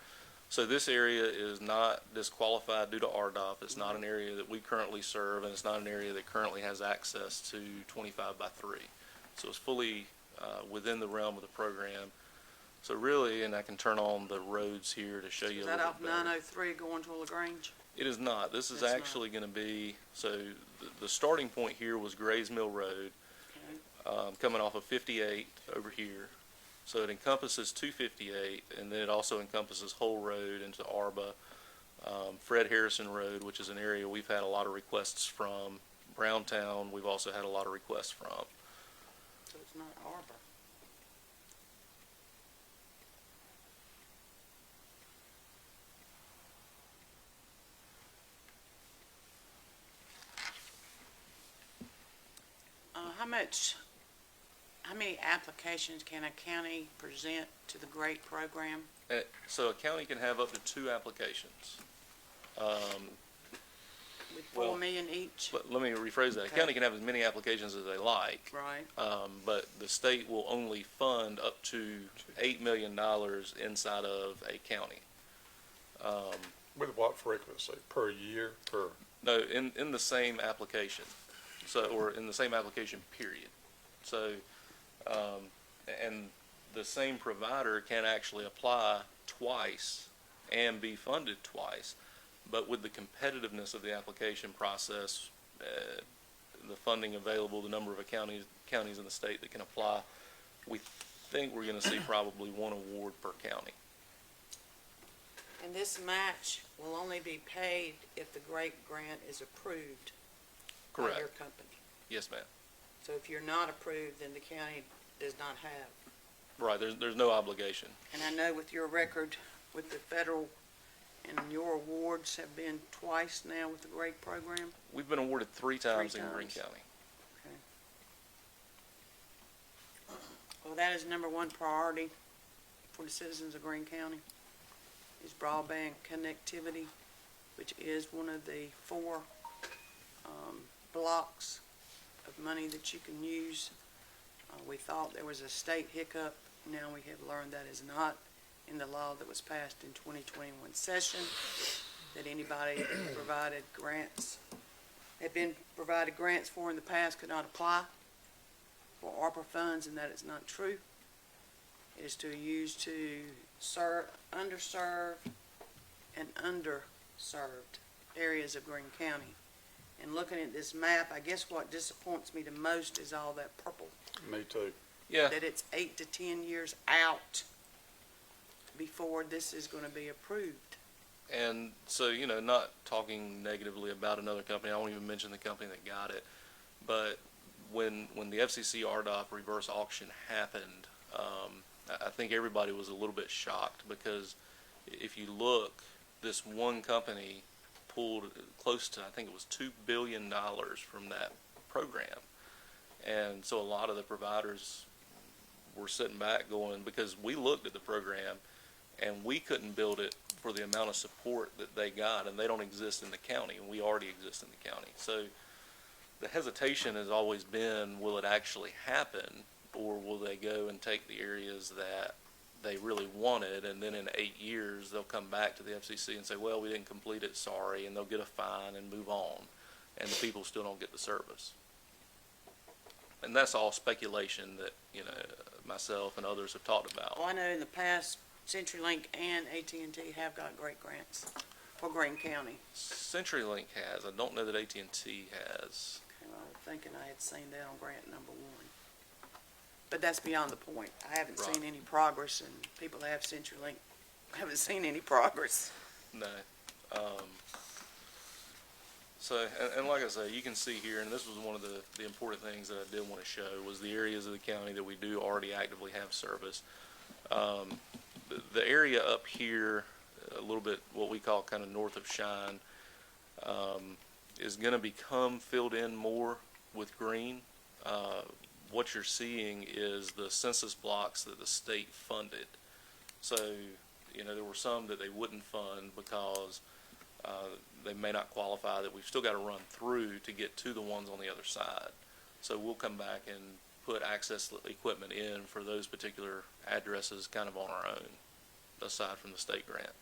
So this area is not disqualified due to RDOF. It's not an area that we currently serve, and it's not an area that currently has access to 25x3. So it's fully within the realm of the program. So really, and I can turn on the roads here to show you Is a that little off bit better. 903 going to LaGrange? It is not. This is It's actually going to be, so the starting point here was Grays Mill Road, coming off of 58 over here. So it encompasses 258, and then it also encompasses Whole Road into Arba, Fred Harrison Road, which is an area we've had a lot of requests from. Browntown, we've also had a lot of requests from. So it's not Arbor. How many applications can a county present to the GREAT program? So a county can have up to 2 applications. With 4 million each? Let me rephrase that. A county can have as many applications as they like. Right. But the state will only fund up to $8 million inside of a county. With what frequency? Per year? Per? No, in the same application. So, or in the same application period. So, and the same provider can actually apply twice and be funded twice. But with the competitiveness of the application process, the funding available, the number of counties in the state that can apply, we think we're going to see probably 1 award per county. And this match will only be paid if the GREAT grant is approved by your Correct. company. Yes, ma'am. So if you're not approved, then the county does not have. Right, there's no obligation. And I know with your record with the federal, and your awards have been twice now with the GREAT program. We've been awarded 3 times in times. Greene County. Well, that is number 1 priority for the citizens of Greene County, is broadband connectivity, which is one of the 4 blocks of money that you can use. We thought there was a state hiccup. Now we have learned that is not in the law that was passed in 2021 session, that anybody that provided grants, had been provided grants for in the past, could not apply for ARPA funds, and that is not true. It is to use to serve underserved and underserved areas of Greene County. And looking at this map, I guess what disappoints me the most is all that purple. Me too. Yeah. That it's 8 to 10 years out before this is going to be approved. And so, you know, not talking negatively about another company, I won't even mention the company that got it, but when the FCC RDOF reverse auction happened, I think everybody was a little bit shocked, because if you look, this one company pulled close to, I think it was $2 billion from that program. And so a lot of the providers were sitting back going, because we looked at the program and we couldn't build it for the amount of support that they got, and they don't exist in the county, and we already exist in the county. So the hesitation has always been, will it actually happen, or will they go and take the areas that they really wanted, and then in 8 years they'll come back to the FCC and say, well, we didn't complete it, sorry, and they'll get a fine and move on, and the people still don't get the service. And that's all speculation that, you know, myself and others have talked about. Well, I know in the past, CenturyLink and AT&T have got great grants for Greene County. CenturyLink has. I don't know that AT&T has. And I was thinking I had seen that on grant number 1. But that's beyond the point. I haven't seen any progress, and people that have CenturyLink haven't seen any progress. No. So, and like I say, you can see here, and this was one of the important things that I did want to show, was the areas of the county that we do already actively have service. The area up here, a little bit what we call kind of north of Shine, is going to become filled in more with green. What you're seeing is the census blocks that the state funded. So, there were some that they wouldn't fund because they may not qualify, that we've still got to run through to get to the ones on the other side. So we'll come back and put access equipment in for those particular addresses kind of on our own, aside from the state grant.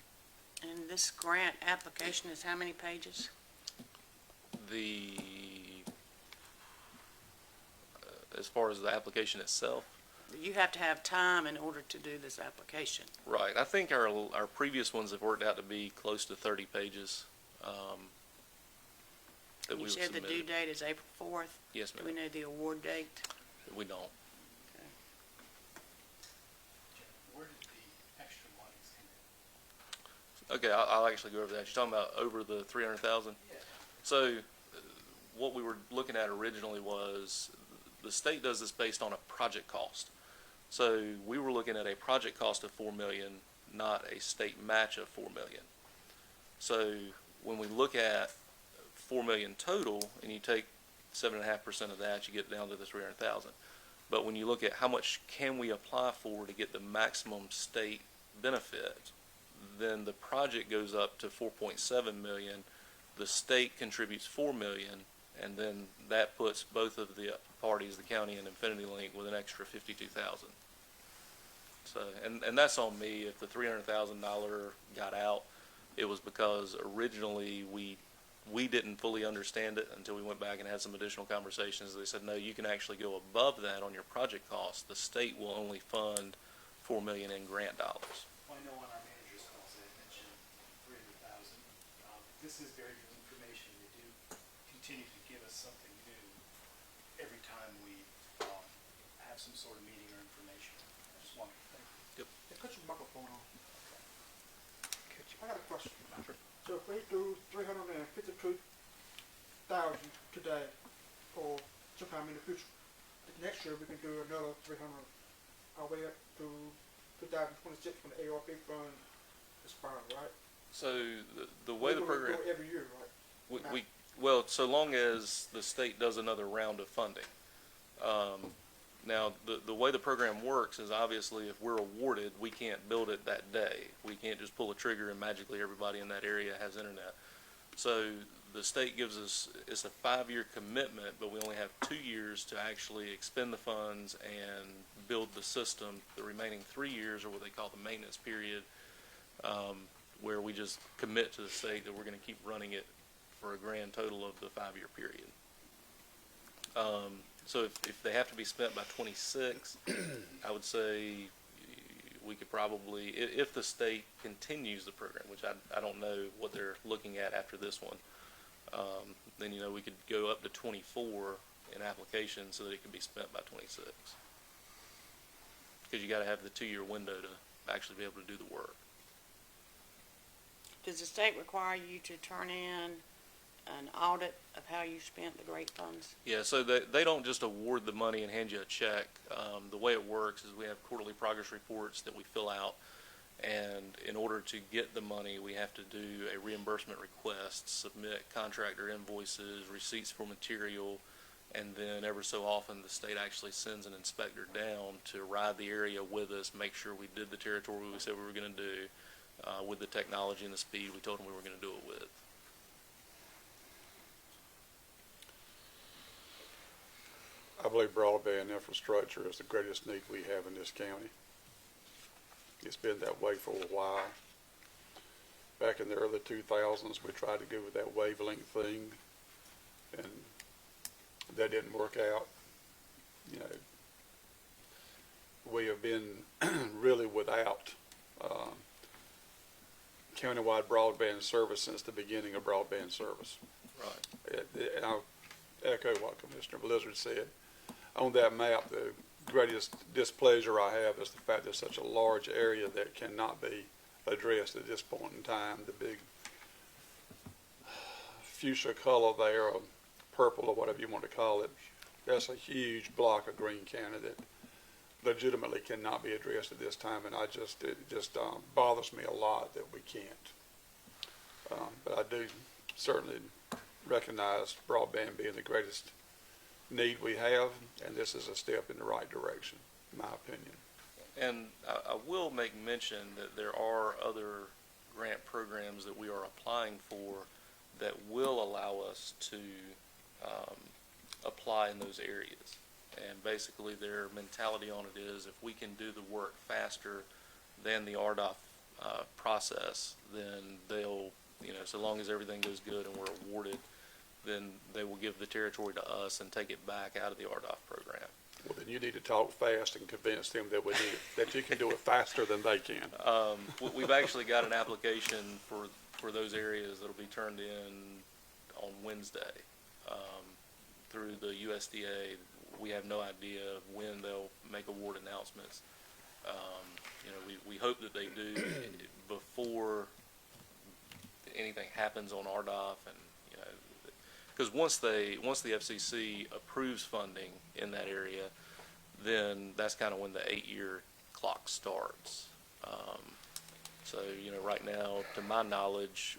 And this grant application is how many pages? As far as the application itself, You have to have time in order to do this application. right? I think our previous ones have worked out to be close to 30 pages. That You we've said the due submitted. date is April 4th. Yes, Do we ma'am. know the award date? We don't. Where did the extra monies come in? Okay, I'll actually go over that. You're talking about over the 300,000? Yeah. So, what we were looking at originally was, the state does this based on a project cost. So, we were looking at a project cost of $4 million, not a state match of $4 million. So, when we look at $4 million total, and you take 7.5% of that, you get down to the 300,000. But when you look at how much can we apply for to get the maximum state benefit, then the project goes up to 4.7 million. The state contributes 4 million, and then that puts both of the parties, the county and Infinity Link, with an extra 52,000. So, and that's on me. If the $300,000 got out, it was because originally we didn't fully understand it until we went back and had some additional conversations. They said, no, you can actually go above that on your project cost. The state will only fund $4 million in grant dollars. Well, I know on our manager's calls, they had mentioned 300,000. This is very good information. They do continue to give us something new every time we have some sort of meeting or information. I just wanted to thank you. Yeah, cut your microphone on. I got a question. So if we do 352,000 today, or sometime in the future, next year we can do another 300, our way up to 2026 when the ARP fund expires, right? So the way the program, Go every year, right? well, so long as the state does another round of funding. Now, the way the program works is, obviously, if we're awarded, we can't build it that day. We can't just pull a trigger and magically everybody in that area has internet. So the state gives us, it's a 5-year commitment, but we only have 2 years to actually expend the funds and build the system. The remaining 3 years are what they call the maintenance period, where we just commit to the state that we're going to keep running it for a grand total of the 5-year period. So if they have to be spent by 26, I would say we could probably, if the state continues the program, which I don't know what they're looking at after this one, then, we could go up to 24 in application so that it could be spent by 26. Because you got to have the 2-year window to actually be able to do the work. Does the state require you to turn in an audit of how you spent the great funds? Yeah, so they don't just award the money and hand you a check. The way it works is we have quarterly progress reports that we fill out, and in order to get the money, we have to do a reimbursement request, submit contractor invoices, receipts for material, and then ever so often the state actually sends an inspector down to ride the area with us, make sure we did the territory we said we were going to do, with the technology and the speed we told them we were going to do it with. I believe broadband infrastructure is the greatest need we have in this county. It's been that way for a while. Back in the early 2000s, we tried to go with that wavelength thing, and that didn't work out. We have been really without countywide broadband service since the beginning of broadband service. Right. And I'll echo what Commissioner Blizzard said. On that map, the greatest displeasure I have is the fact there's such a large area that cannot be addressed at this point in time. The big fuchsia color there, or purple or whatever you want to call it, that's a huge block of Greene County that legitimately cannot be addressed at this time, and it just bothers me a lot that we can't. But I do certainly recognize broadband being the greatest need we have, and this is a step in the right direction, in my opinion. And I will make mention that there are other grant programs that we are applying for that will allow us to apply in those areas. And basically their mentality on it is, if we can do the work faster than the RDOF process, then they'll, so long as everything goes good and we're awarded, then they will give the territory to us and take it back out of the RDOF program. Well, then you need to talk fast and convince them that that you can do it faster than they can. We've actually got an application for those areas that'll be turned in on Wednesday through the USDA. We have no idea when they'll make award announcements. We hope that they do before anything happens on RDOF, and because once the FCC approves funding in that area, then that's kind of when the 8-year clock starts. So right now, to my knowledge,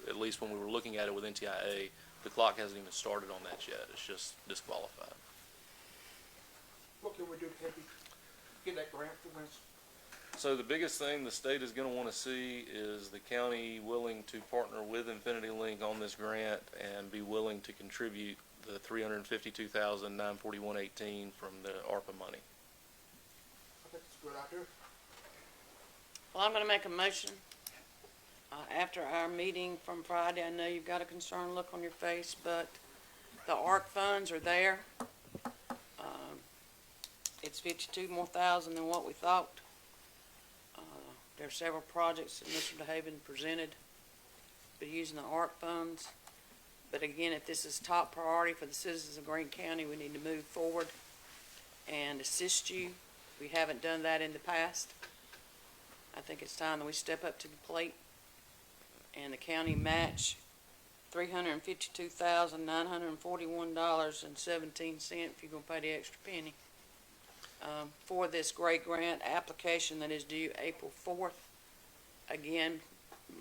at least when we were looking at it with NTIA, the clock hasn't even started on that yet. It's just disqualified. What can we do to help you get that grant for us? So the biggest thing the state is going to want to see is the county willing to partner with Infinity Link on this grant and be willing to contribute the $352,941.18 from the ARPA money. I think it's a good idea. Well, I'm gonna make a motion. After our meeting from Friday, I know you've got a concerned look on your face, but the ARC funds are there. It's 52 more thousand than what we thought. There are several projects that Mr. DeHaven presented, but using the ARC funds. But again, if this is top priority for the citizens of Greene County, we need to move forward and assist you. We haven't done that in the past. I think it's time that we step up to the plate and the county match $352,941.17 if you're gonna pay the extra penny. For this great grant application that is due April 4th. Again,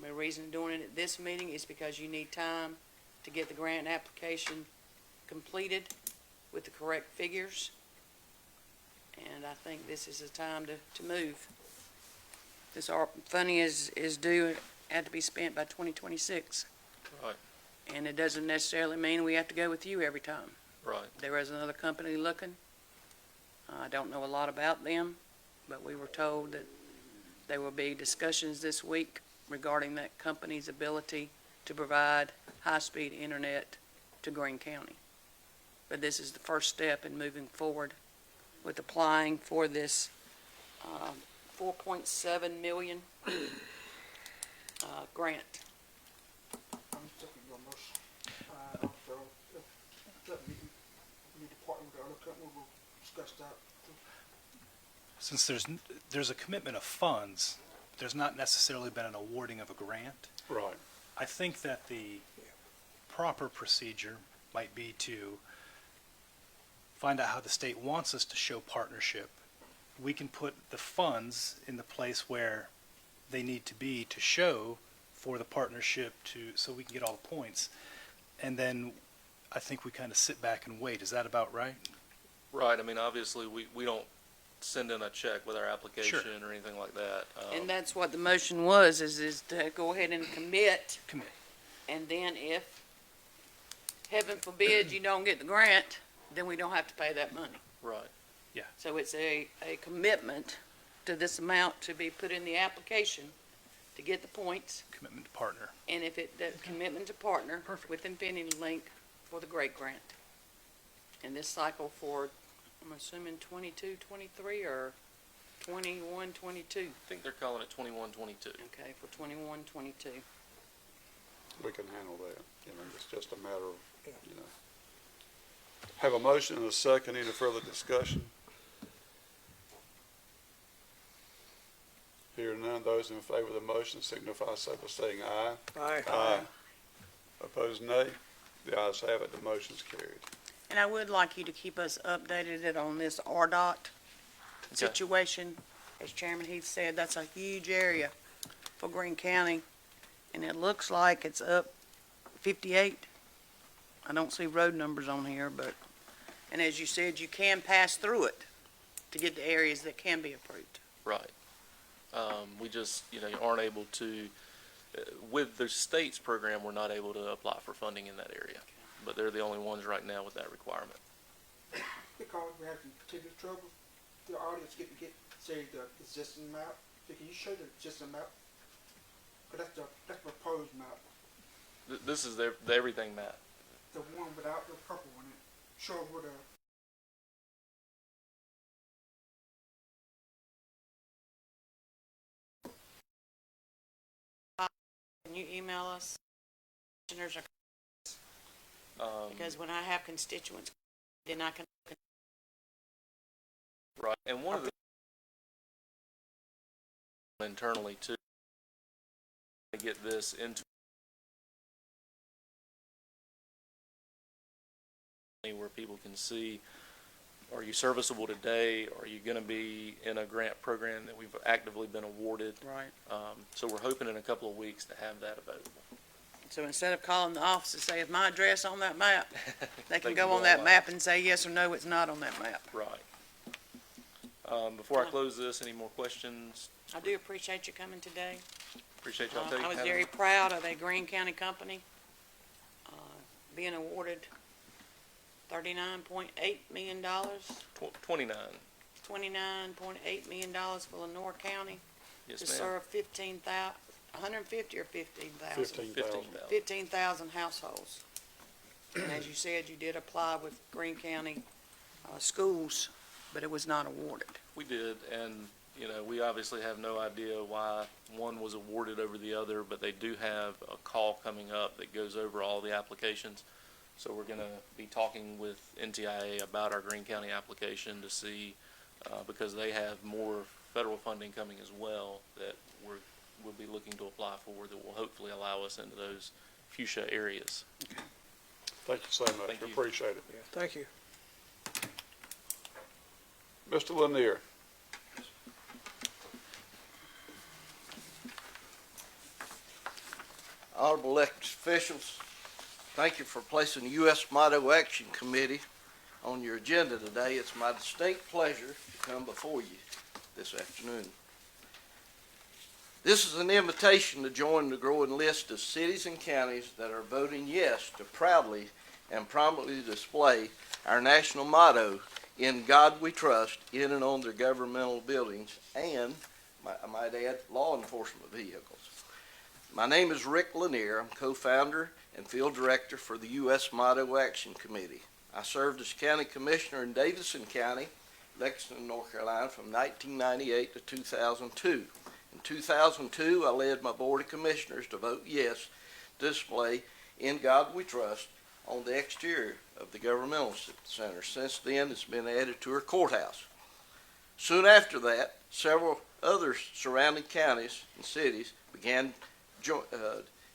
the reason doing it at this meeting is because you need time to get the grant application completed with the correct figures. And I think this is the time to move. This funding is due, had to be spent by 2026. Right. And it doesn't necessarily mean we have to go with you every time. Right. There is another company looking. I don't know a lot about them, but we were told that there will be discussions this week regarding that company's ability to provide high-speed internet to Greene County. But this is the first step in moving forward with applying for this $4.7 million grant. I'm second your motion. Also, that meeting, we need to partner with the other company, we'll discuss that. Since there's a commitment of funds, there's not necessarily been an awarding of a grant. Right. I think that the proper procedure might be to find out how the state wants us to show partnership. We can put the funds in the place where they need to be to show for the partnership so we can get all the points. And then I think we kind of sit back and wait. Is that about right? Right. I mean, obviously, we don't send in a check with our application or anything like that. And that's what the motion was, is to go ahead and commit. Commit. And then if, heaven forbid, you don't get the grant, then we don't have to pay that money. Right. So it's a commitment to this amount to be put in the application to get the points. Commitment to partner. And if the commitment to partner Perfect. with Infinity Link for the great grant. And this cycle for, I'm assuming 22, 23 or 21, 22? I think they're calling it 21-22. Okay, for 21, 22. We can handle that. It's just a matter of, Have a motion and a second. Any further discussion? Hearing none, those in favor of the motion signify so by saying aye. Aye. Opposed, nay. The ayes have it. The motion's carried. And I would like you to keep us updated on this RDOT situation. As Chairman Heath said, that's a huge area for Greene County, and it looks like it's up 58. I don't see road numbers on here, but, and as you said, you can pass through it to get to areas that can be approved. Right. We just, aren't able to, with the state's program, we're not able to apply for funding in that area. But they're the only ones right now with that requirement. Because we have some particular trouble, the audience get, say, the existing map. So can you show the existing map? Because that's the proposed map. This is the everything map. The one without the purple on it. Show where the Can you email us? Commissioners are- Because when I have constituents, then I can. Right, and one of the internally too, to get this into where people can see, are you serviceable today? Are you going to be in a grant program that we've actively been awarded? Right. So we're hoping in a couple of weeks to have that available. So instead of calling the office and say, is my address on that map? They can go on that map and say yes or no, it's not on that map. Right. Before I close this, any more questions? I do appreciate you coming today. Appreciate y'all I was very proud of a Greene County company being awarded $39.8 million, $29. $29.8 million for Lenore County Yes, to ma'am. serve 150 or 15,000? 15,000. 15,000 households. And as you said, you did apply with Greene County schools, but it was not awarded. We did, and, we obviously have no idea why one was awarded over the other, but they do have a call coming up that goes over all the applications. So we're going to be talking with NTIA about our Greene County application to see, because they have more federal funding coming as well that we'll be looking to apply for that will hopefully allow us into those fuchsia areas. Thank you so much. Thank We you. appreciate it. Thank you. Mr. Lanier. Honorable elected officials, thank you for placing the U.S. Motto Action Committee on your agenda today. It's my distinct pleasure to come before you this afternoon. This is an invitation to join the growing list of cities and counties that are voting yes to proudly and prominently display our national motto, "In God We Trust," in and on their governmental buildings and, I might add, law enforcement vehicles. My name is Rick Lanier. I'm co-founder and field director for the U.S. Motto Action Committee. I served as county commissioner in Davidson County, Lexington, North Carolina, from 1998 to 2002. In 2002, I led my board of commissioners to vote yes to display "In God We Trust" on the exterior of the governmental center. Since then, it's been added to our courthouse. Soon after that, several other surrounding counties and cities began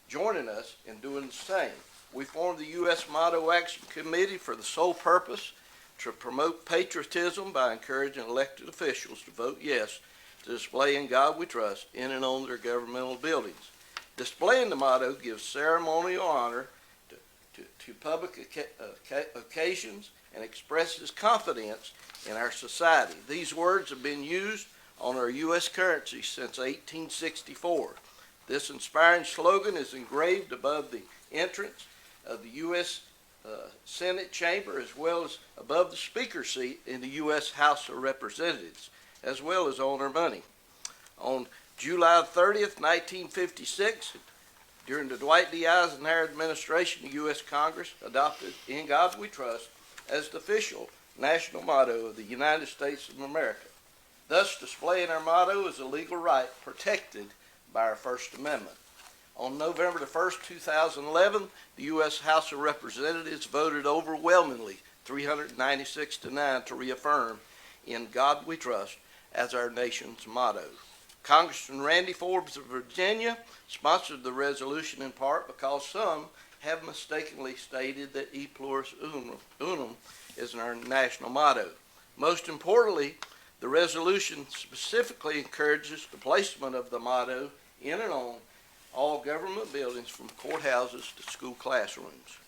joining us in doing the same. We formed the U.S. Motto Action Committee for the sole purpose to promote patriotism by encouraging elected officials to vote yes to display "In God We Trust" in and on their governmental buildings. Displaying the motto gives ceremonial honor to public occasions and expresses confidence in our society. These words have been used on our U.S. currency since 1864. This inspiring slogan is engraved above the entrance of the U.S. Senate chamber, as well as above the speaker's seat in the U.S. House of Representatives, as well as on our money. On July 30th, 1956, during the Dwight D. Eisenhower administration, the U.S. Congress adopted "In God We Trust" as the official national motto of the United States of America. Thus, displaying our motto is a legal right protected by our First Amendment. On November the 1st, 2011, the U.S. House of Representatives voted overwhelmingly, 396 to 9, to reaffirm "In God We Trust" as our nation's motto. Congressman Randy Forbes of Virginia sponsored the resolution in part because some have mistakenly stated that "E pluribus unum" is our national motto. Most importantly, The resolution specifically encourages the placement of the motto in and on all government buildings from courthouses to school classrooms.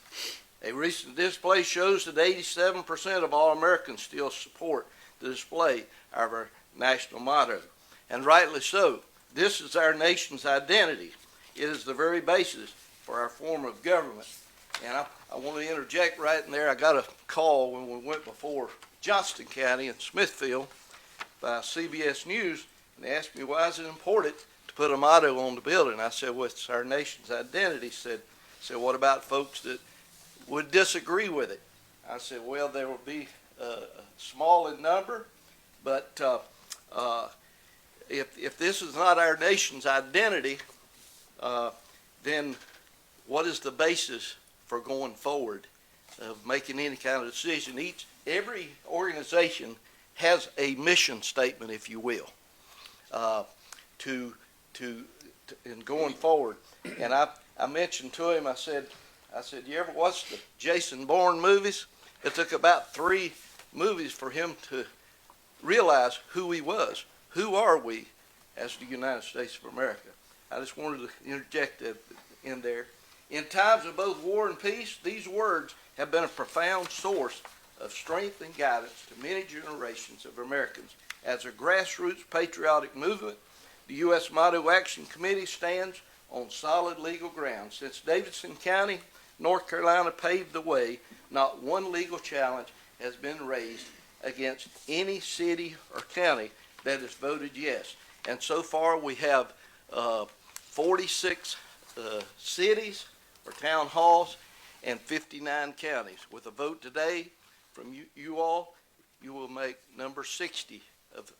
A recent display shows that 87% of all Americans still support the display of our national motto, and rightly so. This is our nation's identity. It is the very basis for our form of government. And I want to interject right in there. I got a call when we went before Johnston County in Smithfield by CBS News, and they asked me, why is it important to put a motto on the building? I said, well, it's our nation's identity. Said, what about folks that would disagree with it? I said, well, there will be small in number, but if this is not our nation's identity, then what is the basis for going forward of making any kind of decision? Every organization has a mission statement, if you will, in going forward. And I mentioned to him, I said, you ever watch the Jason Bourne movies? It took about 3 movies for him to realize who he was. Who are we as the United States of America? I just wanted to interject that in there. In times of both war and peace, these words have been a profound source of strength and guidance to many generations of Americans. As a grassroots patriotic movement, the U.S. Motto Action Committee stands on solid legal ground. Since Davidson County, North Carolina paved the way, not one legal challenge has been raised against any city or county that has voted yes. And so far we have 46 cities or town halls and 59 counties. With a vote today from you all, you will make number 60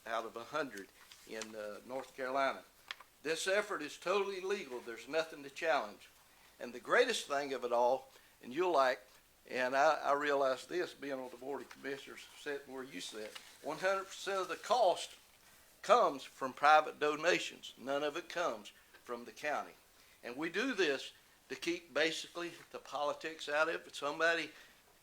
out of 100 in North Carolina. This effort is totally legal. There's nothing to challenge. And the greatest thing of it all, and you'll like, and I realize this being on the Board of Commissioners, sitting where you sit, 100% of the cost comes from private donations. None of it comes from the county. And we do this to keep basically the politics out of it.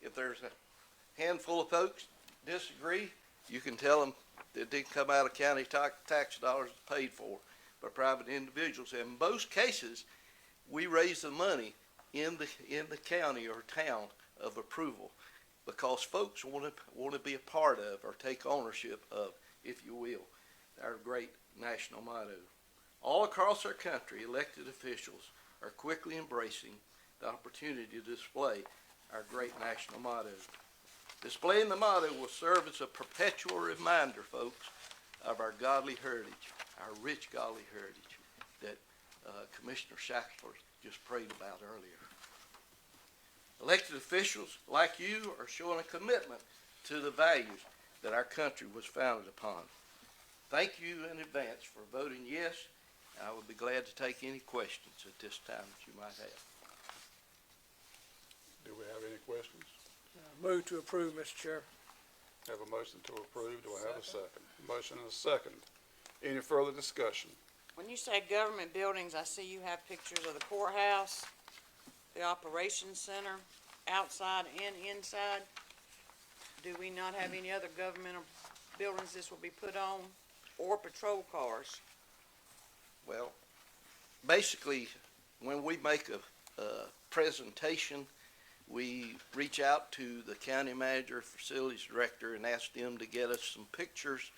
If there's a handful of folks disagree, you can tell them that it didn't come out of county tax dollars paid for by private individuals. And in most cases, we raise the money in the county or town of approval because folks want to be a part of or take ownership of, if you will, our great national motto. All across our country, elected officials are quickly embracing the opportunity to display our great national motto. Displaying the motto will serve as a perpetual reminder, folks, of our godly heritage, our rich godly heritage that Commissioner Shackler just prayed about earlier. Elected officials like you are showing a commitment to the values that our country was founded upon. Thank you in advance for voting yes. I would be glad to take any questions at this time that you might have. Do we have any questions? Move to approve, Mr. Chair. Have a motion to approve. Do I have a second? Motion and a second. Any further discussion? When you say government buildings, I see you have pictures of the courthouse, the operations center, outside and inside. Do we not have any other governmental buildings this will be put on, or patrol cars? Well, basically, when we make a presentation, we reach out to the county manager, facilities director, and ask them to get us some pictures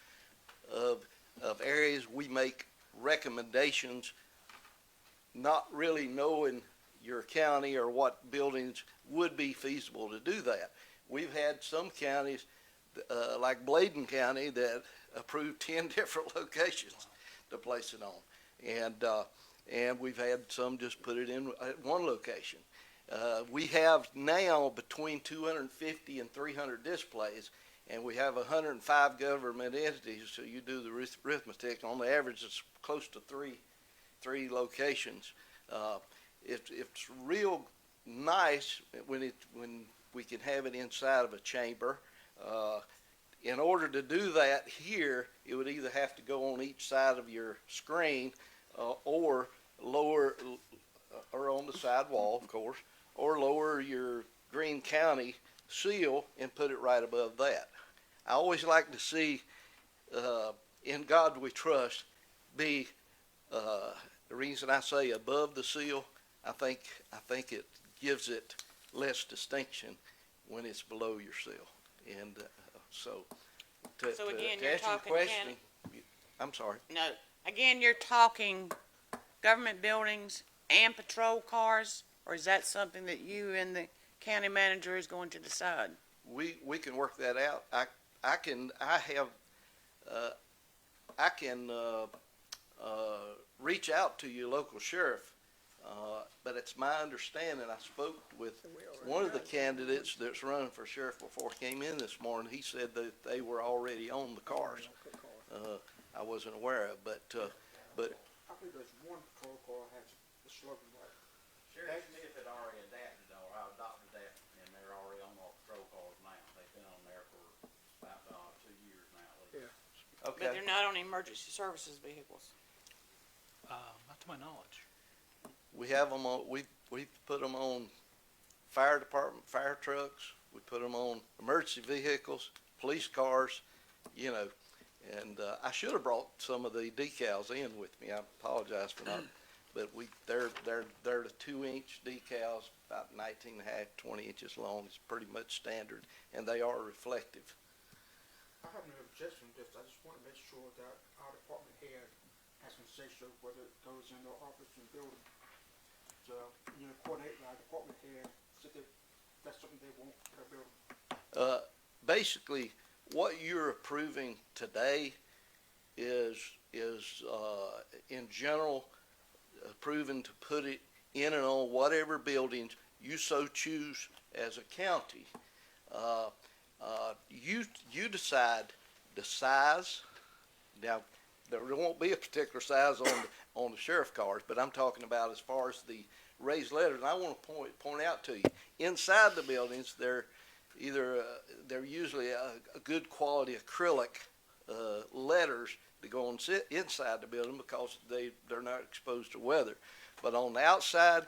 of areas. We make recommendations, not really knowing your county or what buildings would be feasible to do that. We've had some counties, like Bladen County, that approved 10 different locations to place it on. And we've had some just put it in at one location. We have now between 250 and 300 displays, and we have 105 government entities, so you do the arithmetic. On the average, it's close to three locations. It's real nice when we can have it inside of a chamber. In order to do that here, it would either have to go on each side of your screen or lower, or on the side wall, of course, or lower your Greene County seal and put it right above that. I always like to see in God we trust be the reason I say above the seal. I think it gives it less distinction when it's below your seal. And so to, So to, again, to you're answer your talking question, county. I'm sorry. No, again, you're talking government buildings and patrol cars, or is that something that you and the county manager is going to decide? We can work that out. I can reach out to your local sheriff, but it's my understanding. I spoke with one of the candidates that's running for sheriff before he came in this morning. He said that they were already on the cars. I wasn't aware of, but I believe there's one patrol car has the slogan right. Sheriff Smith had already adapted, or adopted that, and they're already on our patrol cars now. They've been on there for about 2 years now. Yeah. okay. But they're not on emergency services vehicles. Not to my knowledge. We have them on. We put them on fire department, fire trucks. We put them on emergency vehicles, police cars. You know, and I should have brought some of the decals in with me. I apologize for not. But they're the 2-inch decals, about 19 and a half, 20 inches long. It's pretty much standard, and they are reflective. I have no objection to this. I just want to make sure that our department head has some say-so whether it goes in their office and building. So, coordinate with our department head, so that that's something they want for their building. Basically, what you're approving today is in general approving to put it in and on whatever buildings you so choose as a county. You decide the size. Now, there won't be a particular size on the sheriff cars, but I'm talking about as far as the raised letters. And I want to point out to you, inside the buildings, they're usually a good quality acrylic letters to go on inside the building because they're not exposed to weather. But on the outside,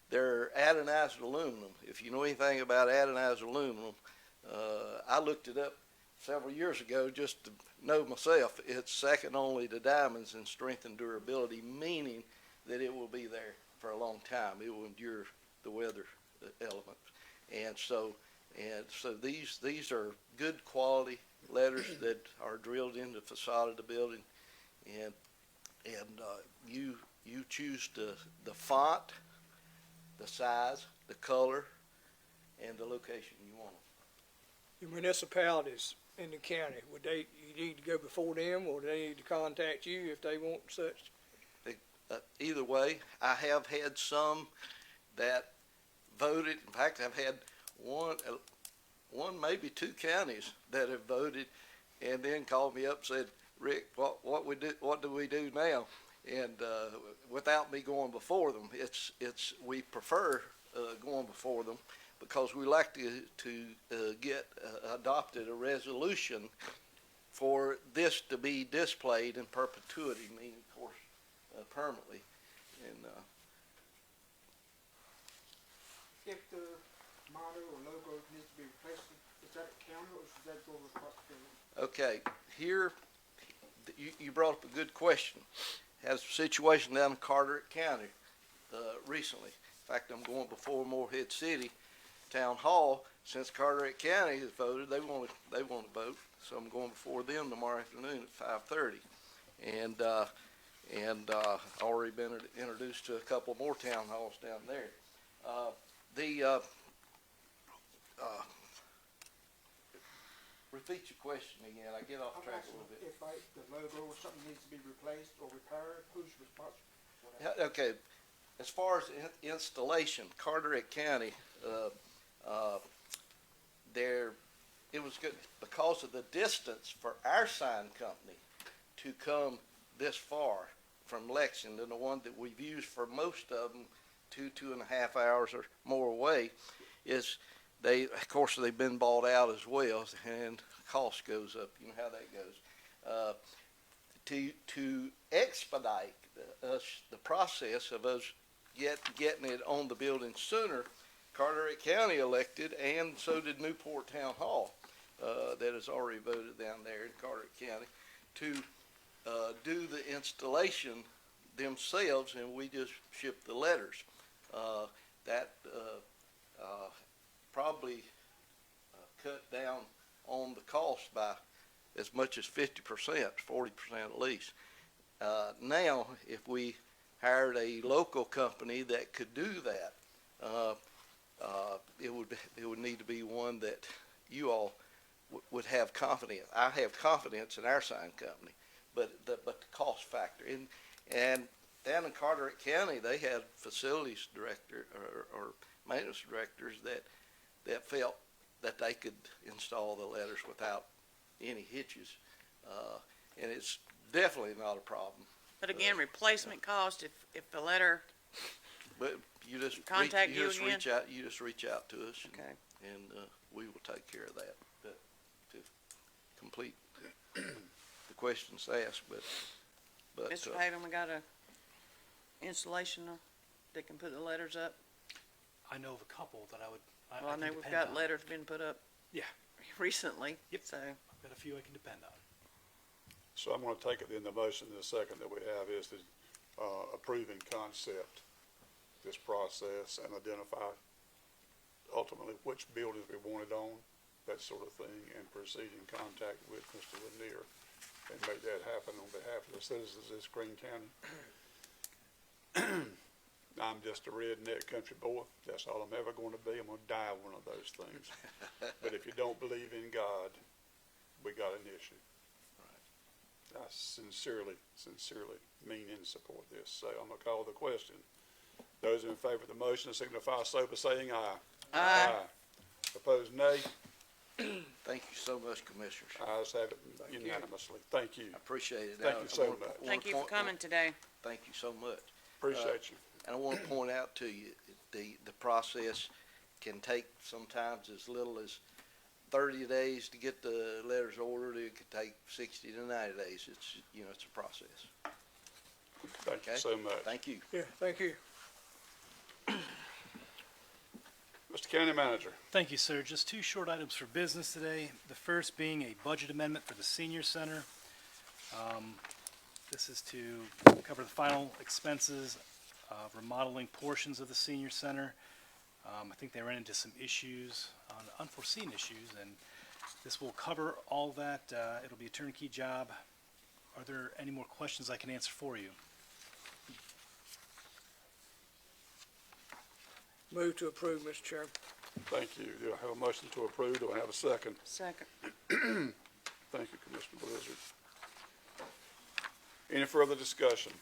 they're anodized aluminum. If you know anything about anodized aluminum, I looked it up several years ago just to know myself. It's second only to diamonds in strength and durability, meaning that it will be there for a long time. It will endure the weather elements. And so these are good quality letters that are drilled into the facade of the building, and you choose the font, the size, the color, and the location you want them. Your municipalities in the county, you need to go before them, or do they need to contact you if they want such? Either way, I have had some that voted. In fact, I've had one, maybe 2 counties that have voted, and then called me up and said, "Rick, what do we do now?" And without me going before them, we prefer going before them because we like to get adopted a resolution for this to be displayed in perpetuity, meaning, of course, permanently. And If the motto or logo needs to be replaced, is that a county or should that go across the building? okay, here you brought up a good question. Has a situation down in Carteret County recently. In fact, I'm going before Morehead City Town Hall. Since Carteret County has voted, they want to vote, so I'm going before them tomorrow afternoon at 5:30. And already been introduced to a couple more town halls down there. Repeat your question again. I get off I'm track a asking little bit. if the logo or something needs to be replaced or repaired, who's responsible for that? Yeah, okay, as far as installation, Carteret County, it was good because of the distance for our sign company to come this far from Lexington, the one that we've used for most of them, 2.5 hours or more away, is of course they've been bought out as well, and cost goes up. You know how that goes. To expedite the process of us getting it on the building sooner, Carteret County elected, and so did Newport Town Hall, that has already voted down there in Carteret County, to do the installation themselves, and we just ship the letters. That probably cut down on the cost by as much as 50%, 40% at least. Now, if we hired a local company that could do that, it would need to be one that you all would have confidence. I have confidence in our sign company, but the cost factor. And down in Carteret County, they had facilities director or maintenance directors that felt that they could install the letters without any hitches, and it's definitely not a problem. But again, replacement cost if the letter, But you just Contact you again? reach out. You just reach out to us, okay. and we will take care of that. But to complete the questions asked, but Mr. Haven, we got a installation that can put the letters up. I know of a couple that I Well, I can know we've depend got on. letters been put up. Yeah. Recently. Yep. So. I've got a few I can depend on. So I'm gonna take it in the motion in a second that we have is the, approving concept, this process, and identify ultimately which buildings we want it on, that sort of thing, and proceed in contact with Mr. Lanier and make that happen on behalf of the citizens of this Greene County. I'm just a redneck country boy. That's all I'm ever going to be. I'm going to die one of those things. But if you don't believe in God, we got an issue. I sincerely mean and support this. So I'm going to call the question. Those in favor of the motion signify so by saying aye. Aye. Opposed, nay. thank you so much, Commissioners. Ayes have it unanimously. Thank you. I appreciate it. Thank you so much. Thank you for coming today. Thank you so much. Appreciate you. And I want to point out to you, the process can take sometimes as little as 30 days to get the letters ordered. It could take 60 to 90 days. It's, it's a process. Thank you Okay? so much. Thank you. Yeah, thank you. Mr. County Manager. Thank you, sir. Just two short items for business today. The first being a budget amendment for the senior center. This is to cover the final expenses of remodeling portions of the senior center. I think they ran into some issues, unforeseen issues, and this will cover all that. It'll be a turnkey job. Are there any more questions I can answer for you? Move to approve, Mr. Chairman. Thank you. Do I have a motion to approve? Do I have a second? Second. Thank you, Commissioner Blizzard. Any further discussion?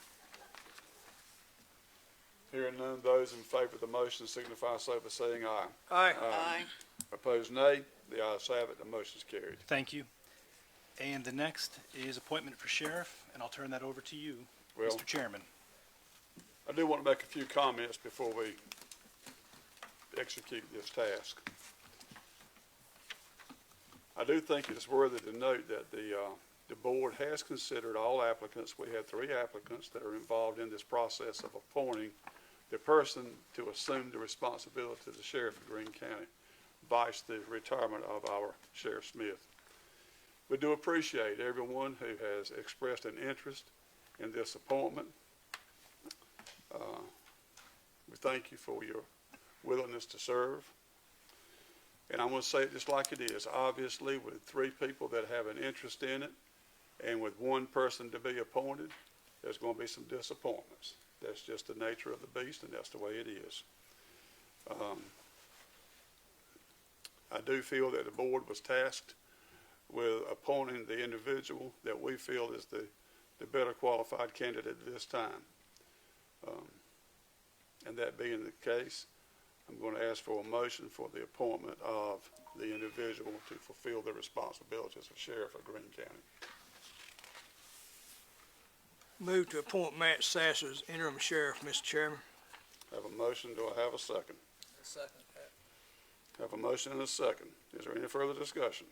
Hearing none, those in favor of the motion signify so by saying aye. Aye. Aye. Opposed, nay. The ayes have it. The motion is carried. Thank you. And the next is appointment for sheriff, and I'll turn that over to you, Well, Mr. Chairman. I do want to make a few comments before we execute this task. I do think it's worthy to note that the board has considered all applicants. We had 3 applicants that are involved in this process of appointing the person to assume the responsibility of the sheriff of Greene County, vice the retirement of our Sheriff Smith. We do appreciate everyone who has expressed an interest in this appointment. We thank you for your willingness to serve. And I'm going to say it just like it is. Obviously, with 3 people that have an interest in it, and with 1 person to be appointed, there's going to be some disappointments. That's just the nature of the beast, and that's the way it is. I do feel that the board was tasked with appointing the individual that we feel is the better qualified candidate at this time. And that being the case, I'm going to ask for a motion for the appointment of the individual to fulfill the responsibilities of Sheriff of Greene County. Move to appoint Matt Sasser as interim sheriff, Mr. Chairman. Have a motion. Do I have a second? Second that. Have a motion and a second. Is there any further discussion?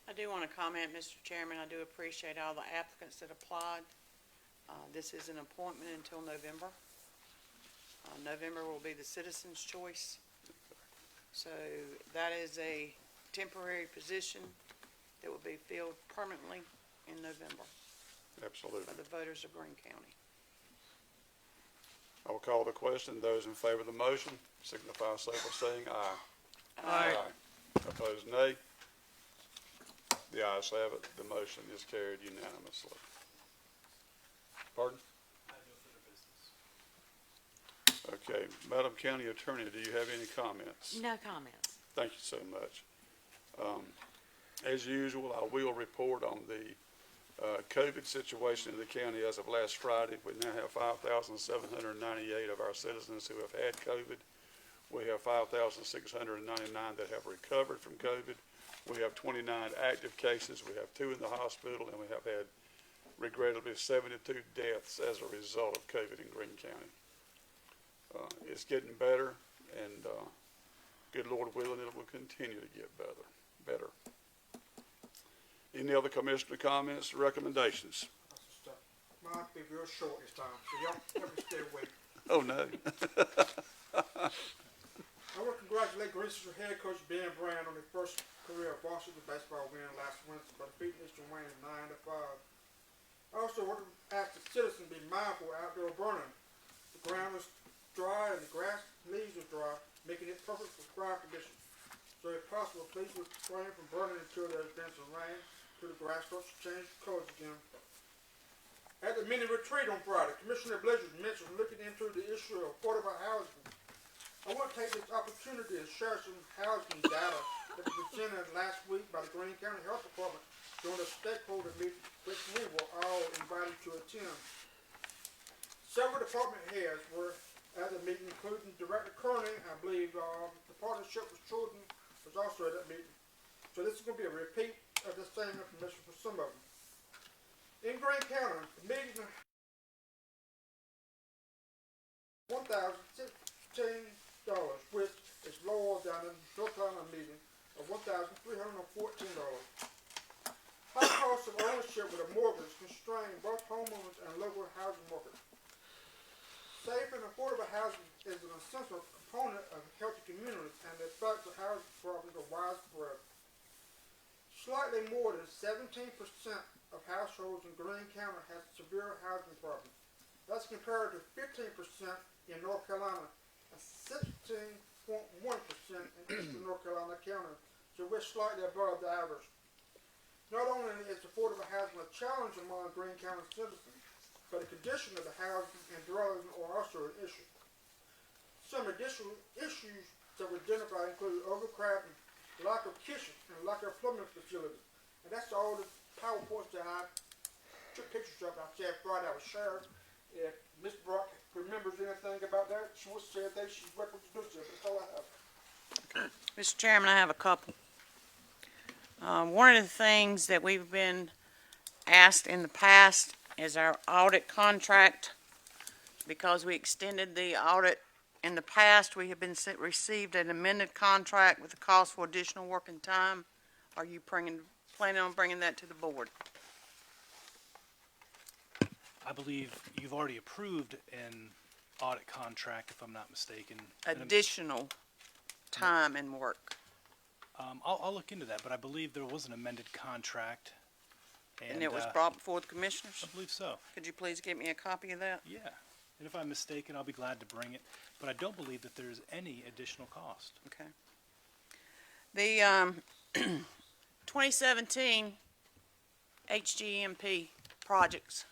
I do want to comment, Mr. Chairman. I do appreciate all the applicants that applied. This is an appointment until November. November will be the citizen's choice. So that is a temporary position that will be filled permanently in November Absolutely. for the voters of Greene County. I will call the question. Those in favor of the motion signify so by saying aye. Aye. Opposed, nay. The ayes have it. The motion is carried unanimously. Pardon? I have no further business. Okay. Madam County Attorney, do you have any comments? No comments. Thank you so much. As usual, I will report on the COVID situation in the county as of last Friday. We now have 5,798 of our citizens who have had COVID. We have 5,699 that have recovered from COVID. We have 29 active cases. We have 2 in the hospital, and we have had, regrettably, 72 deaths as a result of COVID in Greene County. It's getting better, and good Lord willing, it will continue to get better. Any other commissioner comments, recommendations? Mine will be real short this time, so y'all have to stay awake. Oh, no. I want to congratulate Green Central head coach Ben Brand on his first career varsity baseball win last Wednesday by defeating Eastern Wayne 9-5. I also want to ask the citizens to be mindful of outdoor burning. The ground is dry and the grass leaves are dry, making it perfect for fire conditions. So if possible, please refrain from burning until there's been some rain, until the grass starts to change colors again. At the mini retreat on Friday, Commissioner Blizzard mentioned looking into the issue of affordable housing. I want to take this opportunity to share some housing data that was presented last week by the Greene County Health Department during a stakeholder meeting, which we were all invited to attend. Several department heads were at the meeting, including Director Kearney. I believe the Partnership with Children was also at that meeting. So this is going to be a repeat of the same information for some of them. In Greene County, the meeting $1,016, which is lower than the North Carolina meeting of $1,314. High cost of ownership with a mortgage constrain both homeowners and local housing markets. Safe and affordable housing is an essential component of healthy communities, and the effects of housing problems are widespread. Slightly more than 17% of households in Greene County have severe housing problems. That's compared to 15% in North Carolina and 16.1% in Eastern North Carolina County, so we're slightly above the average. Not only is affordable housing a challenge among Greene County citizens, but the condition of the housing and dwelling are also an issue. Some additional issues that were identified include overcrowding, lack of kitchens, and lack of plumbing facilities. And that's all the PowerPoints that I took pictures of. I said Friday I was sharing. If Ms. Brock remembers anything about that, she would say that she's welcome to do so. That's all I have. Mr. Chairman, I have a couple. One of the things that we've been asked in the past is our audit contract. Because we extended the audit in the past, we have received an amended contract with the cost for additional working time. Are you planning on bringing that to the board? I believe you've already approved an audit contract, if I'm not mistaken. Additional time and work. I'll look into that, but I believe there was an amended contract. And it was brought before the commissioners? I believe so. Could you please give me a copy of that? Yeah. And if I'm mistaken, I'll be glad to bring it. But I don't believe that there's any additional cost. Okay. The 2017 HGMP projects.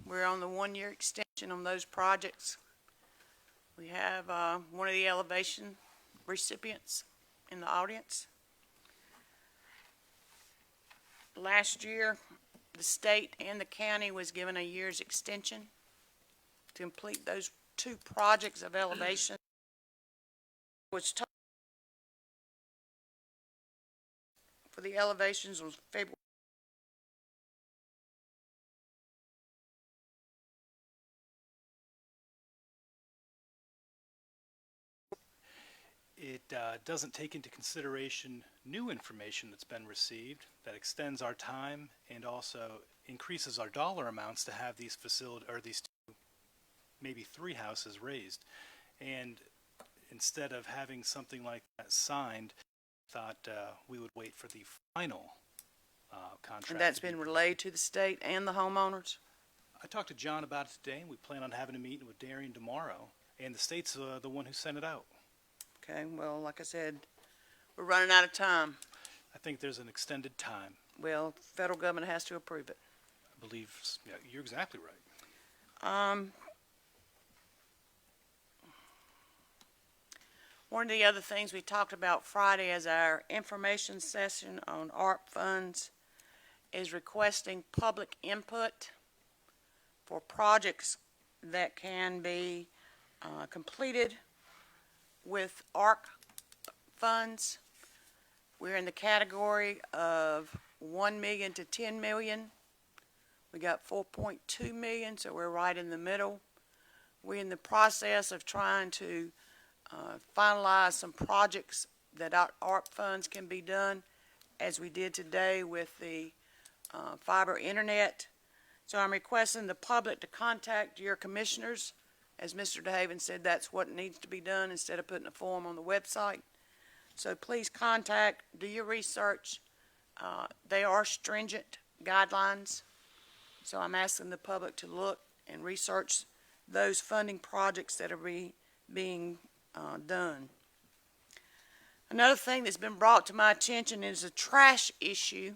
We're on the one-year extension on those projects. We have one of the elevation recipients in the audience. Last year, the state and the county was given a year's extension to complete those 2 projects of elevation, which for the elevations was February. It doesn't take into consideration new information that's been received that extends our time and also increases our dollar amounts to have these these 2, maybe 3 houses raised. And instead of having something like that signed, thought we would wait for the final contract. And that's to be been relayed to the state and the homeowners? I talked to John about it today, and we plan on having a meeting with Darian tomorrow, and the state's the one who sent it out. Okay, well, like I said, we're running out of time. I think there's an extended time. Well, federal government has to approve it. I believe, yeah, you're exactly right. One of the other things we talked about Friday as our information session on ARP funds is requesting public input for projects that can be completed with ARC funds. We're in the category of 1 million to 10 million. We got 4.2 million, so we're right in the middle. We're in the process of trying to finalize some projects that our ARP funds can be done, as we did today with the fiber internet. So I'm requesting the public to contact your commissioners. As Mr. DeHaven said, that's what needs to be done instead of putting a form on the website. So please contact, do your research. They are stringent guidelines. So I'm asking the public to look and research those funding projects that are being done. Another thing that's been brought to my attention is a trash issue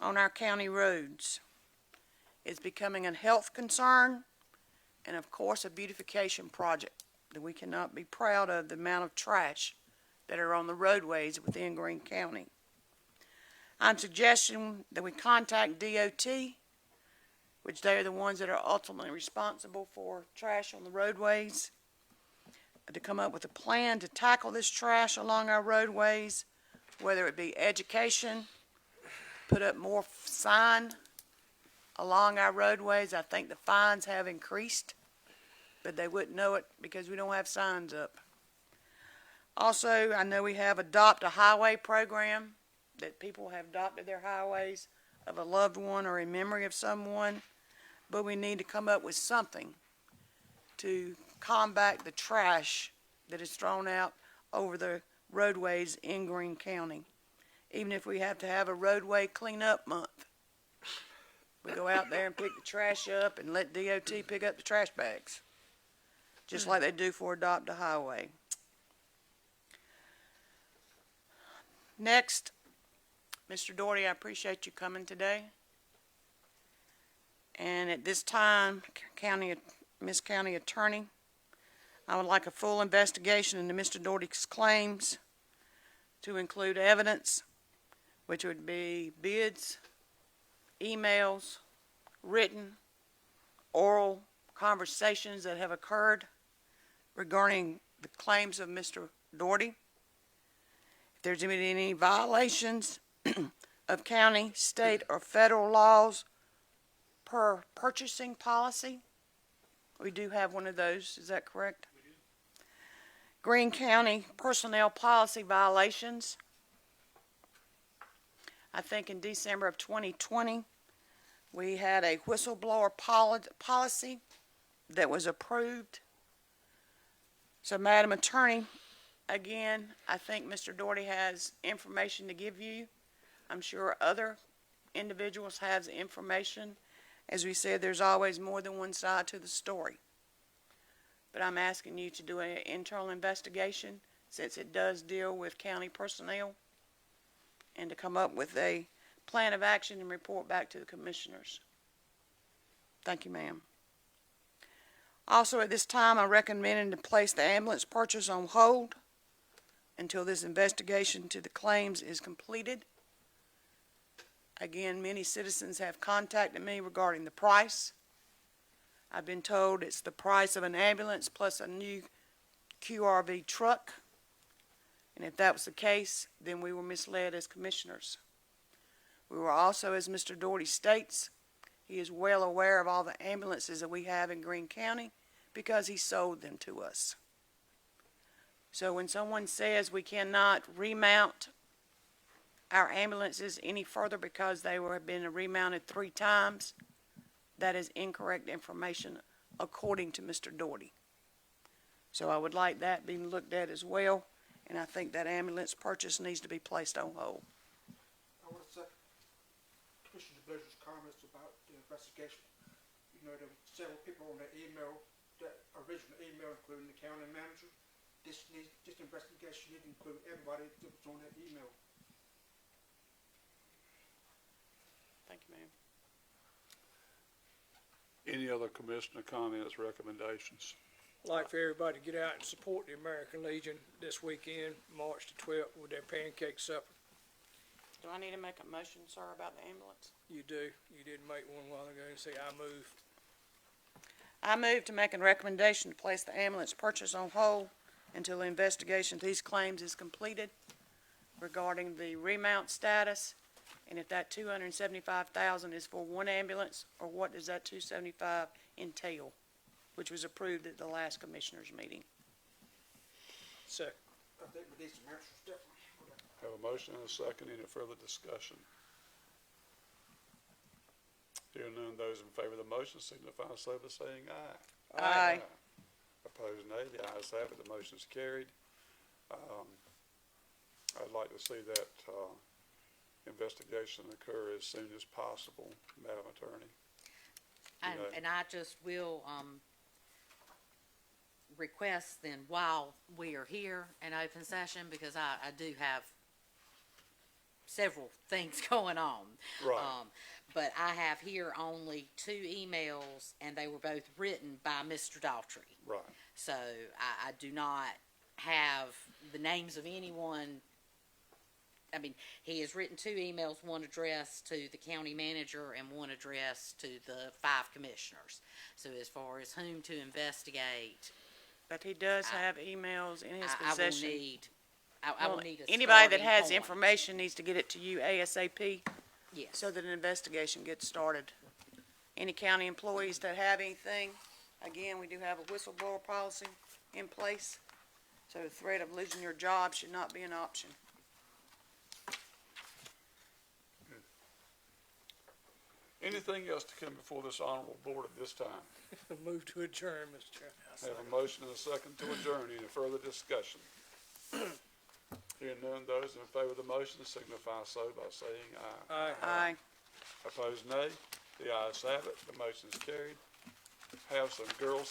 on our county roads. It's becoming a health concern and, of course, a beautification project that we cannot be proud of the amount of trash that are on the roadways within Greene County. I'm suggesting that we contact DOT, which they are the ones that are ultimately responsible for trash on the roadways, to come up with a plan to tackle this trash along our roadways, whether it be education, put up more sign along our roadways. I think the fines have increased, but they wouldn't know it because we don't have signs up. Also, I know we have Adopt a Highway program, that people have adopted their highways of a loved one or in memory of someone, but we need to come up with something to combat the trash that is thrown out over the roadways in Greene County. Even if we have to have a roadway cleanup month, we go out there and pick the trash up and let DOT pick up the trash bags, just like they do for Adopt a Highway. Next, Mr. Doherty, I appreciate you coming today. And at this time, Miss County Attorney, I would like a full investigation into Mr. Doherty's claims to include evidence, which would be bids, emails, written, oral conversations that have occurred regarding the claims of Mr. Doherty. If there's been any violations of county, state, or federal laws per purchasing policy. We do have one of those, is that correct? We do. Greene County personnel policy violations. I think in December of 2020, we had a whistleblower policy that was approved. So, Madam Attorney, again, I think Mr. Doherty has information to give you. I'm sure other individuals have information. As we said, there's always more than one side to the story. But I'm asking you to do an internal investigation, since it does deal with county personnel, and to come up with a plan of action and report back to the commissioners. Thank you, ma'am. Also, at this time, I recommend to place the ambulance purchase on hold until this investigation to the claims is completed. Again, many citizens have contacted me regarding the price. I've been told it's the price of an ambulance plus a new QRV truck. And if that was the case, then we were misled as commissioners. We were also, as Mr. Doherty states, he is well aware of all the ambulances that we have in Greene County because he sold them to us. So when someone says we cannot remount our ambulances any further because they have been remounted 3 times, that is incorrect information according to Mr. Doherty. So I would like that being looked at as well, and I think that ambulance purchase needs to be placed on hold. I want to second. Commissioner Blazer's comments about the investigation. You know, there were several people on that email, that original email, including the county manager. This investigation needs to include everybody that was on that email. Thank you, ma'am. Any other commissioner comments, recommendations? I'd like for everybody to get out and support the American Legion this weekend, March the 12th, with their pancake supper. Do I need to make a motion, sir, about the ambulance? You do. You did make one while ago and say, I move. I move to make a recommendation to place the ambulance purchase on hold until the investigation of these claims is completed regarding the remount status, and if that $275,000 is for one ambulance, or what does that $275 entail, which was approved at the last commissioners meeting. Second. I think we need some answers definitely. Have a motion and a second. Any further discussion? Hearing none, those in favor of the motion signify so by saying aye. Aye. Opposed, nay. The ayes have it. The motion is carried. I'd like to see that investigation occur as soon as possible, Madam Attorney. And I just will request then, while we are here in open session, because I do have several things going on. Right. But I have here only 2 emails, and they were both written by Mr. Daughtry. Right. So I do not have the names of anyone. I mean, he has written 2 emails, one addressed to the county manager and one addressed to the 5 commissioners. So as far as whom to investigate, But he does have emails in his I will possession. need, I will need a Anybody that starting has point. information needs to get it to you ASAP Yes. so that an investigation gets started. Any county employees that have anything, again, we do have a whistleblower policy in place. So the threat of losing your job should not be an option. Anything else to come before this honorable board at this time? Move to adjourn, Mr. Chairman. Have a motion and a second to adjourn. Any further discussion? Hearing none, those in favor of the motion signify so by saying aye. Aye. Aye. Opposed, nay. The ayes have it. The motion is carried. Have some Girl